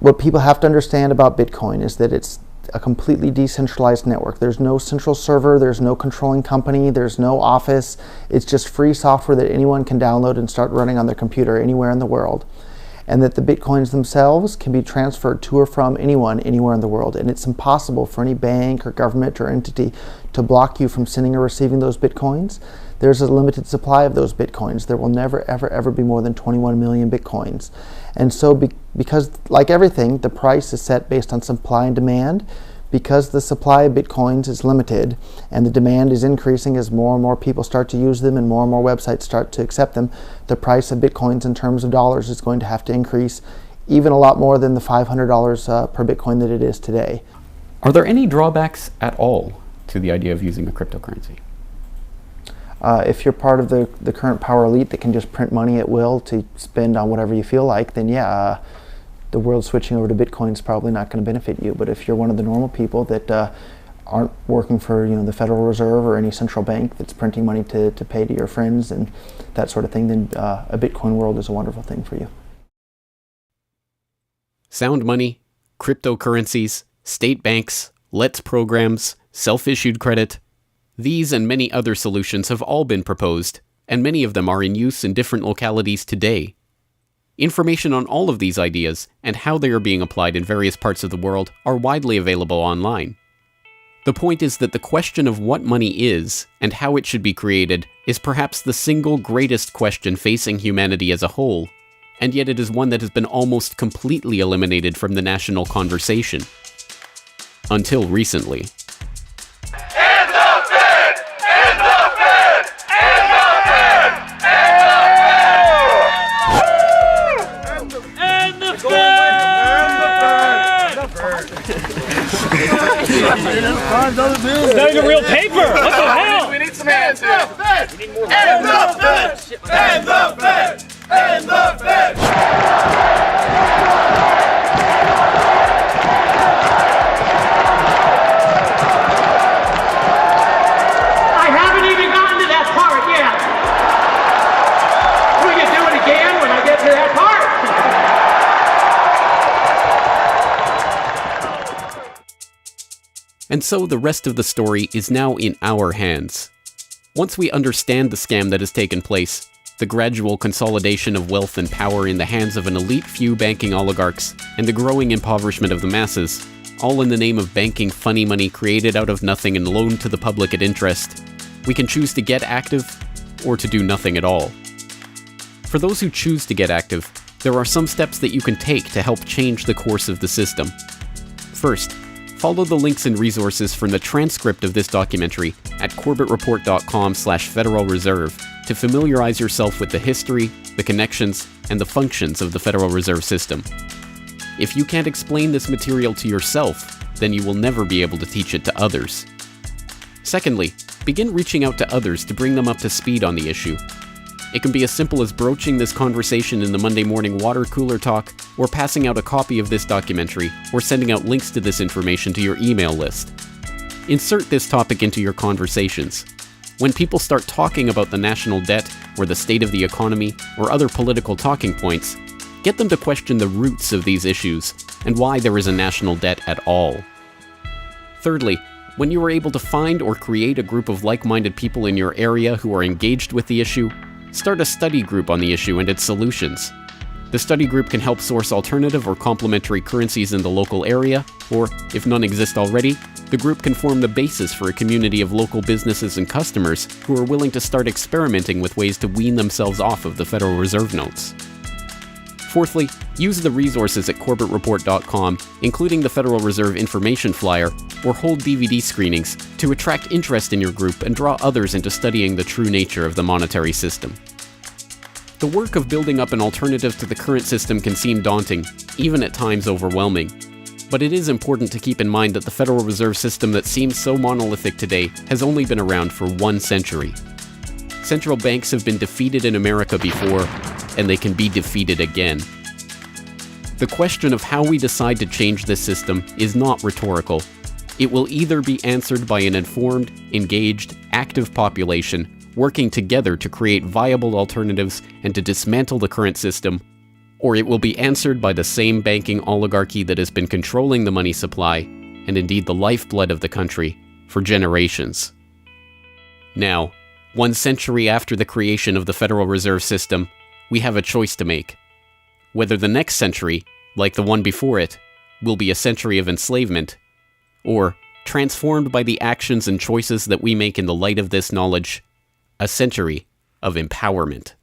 What people have to understand about Bitcoin is that it's a completely decentralized network. There's no central server, there's no controlling company, there's no office. It's just free software that anyone can download and start running on their computer anywhere in the world. And that the Bitcoins themselves can be transferred to or from anyone anywhere in the world. And it's impossible for any bank or government or entity to block you from sending or receiving those Bitcoins. There's a limited supply of those Bitcoins. There will never, ever, ever be more than 21 million Bitcoins. And so because, like everything, the price is set based on supply and demand, because the supply of Bitcoins is limited and the demand is increasing as more and more people start to use them and more websites start to accept them, the price of Bitcoins in terms of dollars is going to have to increase even a lot more than the $500 per Bitcoin that it is today. Are there any drawbacks at all to the idea of using a cryptocurrency? If you're part of the current power elite that can just print money at will to spend on whatever you feel like, then yeah, the world switching over to Bitcoin is probably not going to benefit you. But if you're one of the normal people that aren't working for the Federal Reserve or any central bank that's printing money to pay to your friends and that sort of thing, then a Bitcoin world is a wonderful thing for you. Sound money, cryptocurrencies, state banks, LETS programs, self-issued credit. These and many other solutions have all been proposed, and many of them are in use in different localities today. Information on all of these ideas and how they are being applied in various parts of the world are widely available online. The point is that the question of what money is and how it should be created is perhaps the single greatest question facing humanity as a whole, and yet it is one that has been almost completely eliminated from the national conversation. Until recently. And the Fed! And the Fed! And the Fed! I haven't even gotten to that part yet. Will you do it again when I get to that part? And so the rest of the story is now in our hands. Once we understand the scam that has taken place, the gradual consolidation of wealth and power in the hands of an elite few banking oligarchs, and the growing impoverishment of the masses, all in the name of banking funny money created out of nothing and loaned to the public at interest, we can choose to get active or to do nothing at all. For those who choose to get active, there are some steps that you can take to help change the course of the system. First, follow the links and resources from the transcript of this documentary at corbettreport.com/Federal Reserve to familiarize yourself with the history, the connections, and the functions of the Federal Reserve System. If you can't explain this material to yourself, then you will never be able to teach it to others. Secondly, begin reaching out to others to bring them up to speed on the issue. It can be as simple as broaching this conversation in the Monday morning water cooler talk, or passing out a copy of this documentary, or sending out links to this information to your email list. Insert this topic into your conversations. When people start talking about the national debt, or the state of the economy, or other political talking points, get them to question the roots of these issues, and why there is a national debt at all. Thirdly, when you are able to find or create a group of like-minded people in your area who are engaged with the issue, start a study group on the issue and its solutions. The study group can help source alternative or complementary currencies in the local area, or, if none exist already, the group can form the basis for a community of local businesses and customers who are willing to start experimenting with ways to wean themselves off of the Federal Reserve notes. Fourthly, use the resources at corbettreport.com, including the Federal Reserve information flyer, or hold DVD screenings to attract interest in your group and draw others into studying the true nature of the monetary system. The work of building up an alternative to the current system can seem daunting, even at times overwhelming. But it is important to keep in mind that the Federal Reserve System that seems so monolithic today has only been around for 1 century. Central banks have been defeated in America before, and they can be defeated again. The question of how we decide to change this system is not rhetorical. It will either be answered by an informed, engaged, active population working together to create viable alternatives and to dismantle the current system, or it will be answered by the same banking oligarchy that has been controlling the money supply, and indeed the lifeblood of the country, for generations. Now, 1 century after the creation of the Federal Reserve System, we have a choice to make. Whether the next century, like the one before it, will be a century of enslavement, or, transformed by the actions and choices that we make in the light of this knowledge, a century of empowerment.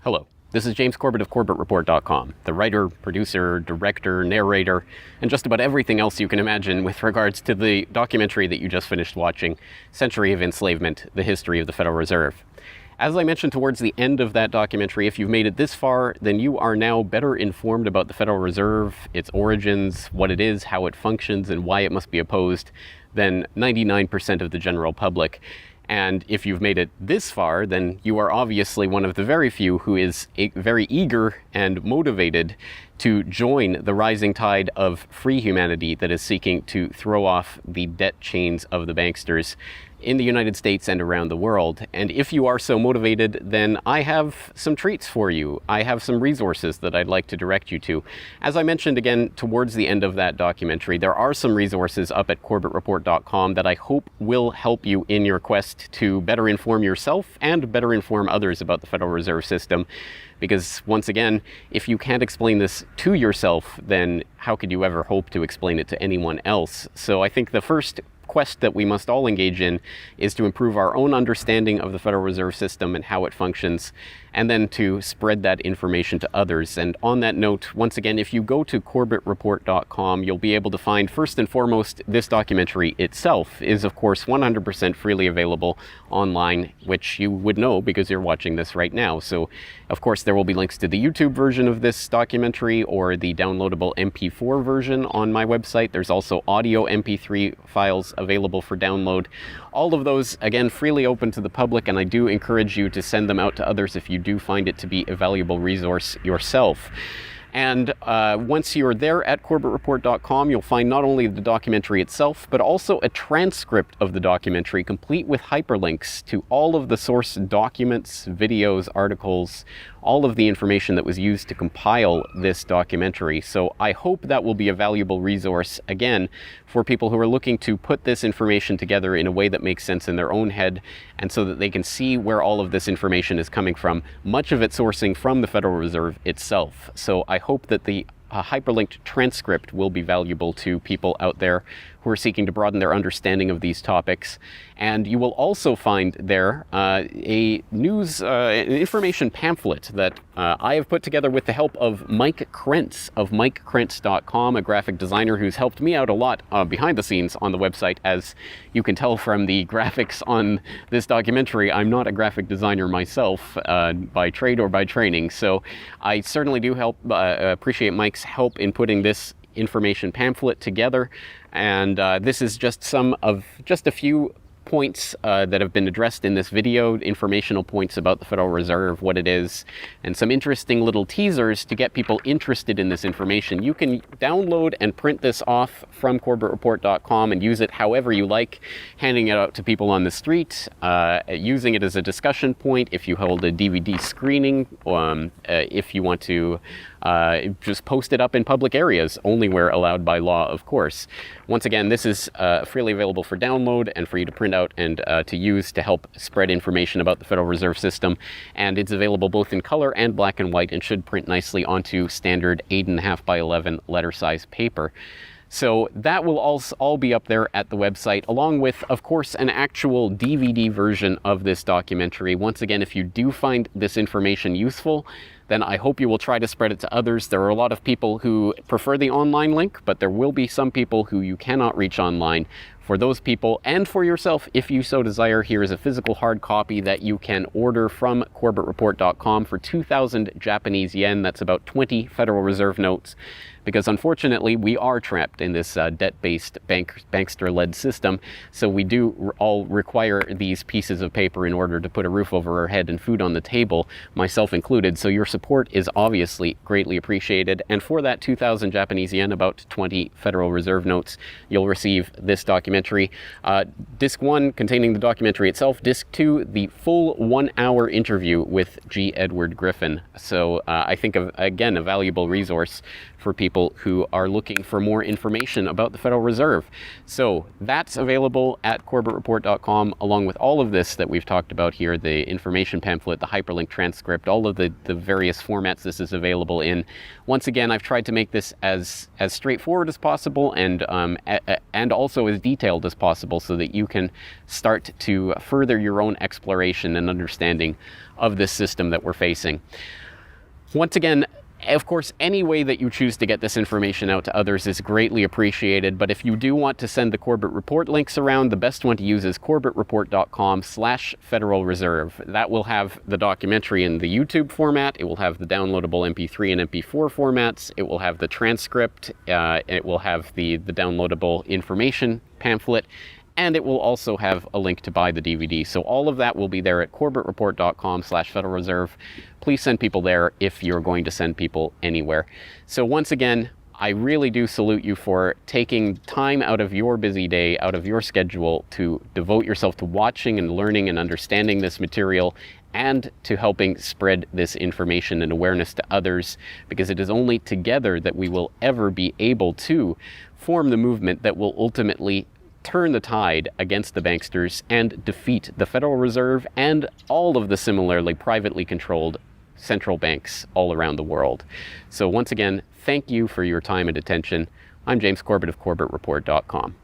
Hello, this is James Corbett of CorbettReport.com, the writer, producer, director, narrator, and just about everything else you can imagine with regards to the documentary that you just finished watching, Century of Enslavement, The History of the Federal Reserve. As I mentioned towards the end of that documentary, if you've made it this far, then you are now better informed about the Federal Reserve, its origins, what it is, how it functions, and why it must be opposed than 99% of the general public. And if you've made it this far, then you are obviously one of the very few who is very eager and motivated to join the rising tide of free humanity that is seeking to throw off the debt chains of the banksters in the United States and around the world. And if you are so motivated, then I have some treats for you. I have some resources that I'd like to direct you to. As I mentioned again towards the end of that documentary, there are some resources up at corbettreport.com that I hope will help you in your quest to better inform yourself and better inform others about the Federal Reserve System. Because once again, if you can't explain this to yourself, then how could you ever hope to explain it to anyone else? So I think the first quest that we must all engage in is to improve our own understanding of the Federal Reserve System and how it functions, and then to spread that information to others. And on that note, once again, if you go to corbettreport.com, you'll be able to find, first and foremost, this documentary itself is, of course, 100% freely available online, which you would know because you're watching this right now. So, of course, there will be links to the YouTube version of this documentary or the downloadable MP4 version on my website. There's also audio MP3 files available for download. All of those, again, freely open to the public, and I do encourage you to send them out to others if you do find it to be a valuable resource yourself. And once you're there at corbettreport.com, you'll find not only the documentary itself, but also a transcript of the documentary, complete with hyperlinks to all of the source documents, videos, articles, all of the information that was used to compile this documentary. So I hope that will be a valuable resource, again, for people who are looking to put this information together in a way that makes sense in their own head, and so that they can see where all of this information is coming from, much of it sourcing from the Federal Reserve itself. So I hope that the hyperlinked transcript will be valuable to people out there who are seeking to broaden their understanding of these topics. And you will also find there a news information pamphlet that I have put together with the help of Mike Krentz of MikeKrentz.com, a graphic designer who's helped me out a lot behind the scenes on the website. As you can tell from the graphics on this documentary, I'm not a graphic designer myself by trade or by training. So I certainly do appreciate Mike's help in putting this information pamphlet together. And this is just a few points that have been addressed in this video, informational points about the Federal Reserve, what it is, and some interesting little teasers to get people interested in this information. You can download and print this off from corbettreport.com and use it however you like, handing it out to people on the street, using it as a discussion point if you hold a DVD screening, if you want to just post it up in public areas, only where allowed by law, of course. Once again, this is freely available for download and for you to print out and to use to help spread information about the Federal Reserve System. And it's available both in color and black and white and should print nicely onto standard 8.5 by 11 letter size paper. So that will all be up there at the website, along with, of course, an actual DVD version of this documentary. Once again, if you do find this information useful, then I hope you will try to spread it to others. There are a lot of people who prefer the online link, but there will be some people who you cannot reach online. For those people, and for yourself, if you so desire, here is a physical hard copy that you can order from corbettreport.com for 2,000 Japanese yen. That's about 20 Federal Reserve notes. Because unfortunately, we are trapped in this debt-based bankster-led system. So we do all require these pieces of paper in order to put a roof over our head and food on the table, myself included. So your support is obviously greatly appreciated. And for that 2,000 Japanese yen, about 20 Federal Reserve notes, you'll receive this documentary. Disc 1 containing the documentary itself. Disc 2, the full 1-hour interview with G. Edward Griffin. So I think, again, a valuable resource for people who are looking for more information about the Federal Reserve. So that's available at corbettreport.com, along with all of this that we've talked about here, the information pamphlet, the hyperlink transcript, all of the various formats this is available in. Once again, I've tried to make this as straightforward as possible and also as detailed as possible so that you can start to further your own exploration and understanding of this system that we're facing. Once again, of course, any way that you choose to get this information out to others is greatly appreciated, but if you do want to send the Corbett Report links around, the best one to use is corbettreport.com/Federal Reserve. That will have the documentary in the YouTube format, it will have the downloadable MP3 and MP4 formats, it will have the transcript, it will have the downloadable information pamphlet, And it will also have a link to buy the DVD. So all of that will be there at corbettreport.com/Federal Reserve. Please send people there if you're going to send people anywhere. So once again, I really do salute you for taking time out of your busy day, out of your schedule, to devote yourself to watching and learning and understanding this material, and to helping spread this information and awareness to others, because it is only together that we will ever be able to form the movement that will ultimately turn the tide against the banksters and defeat the Federal Reserve and all of the similarly privately controlled central banks all around the world. So once again, thank you for your time and attention. I'm James Corbett of CorbettReport.com.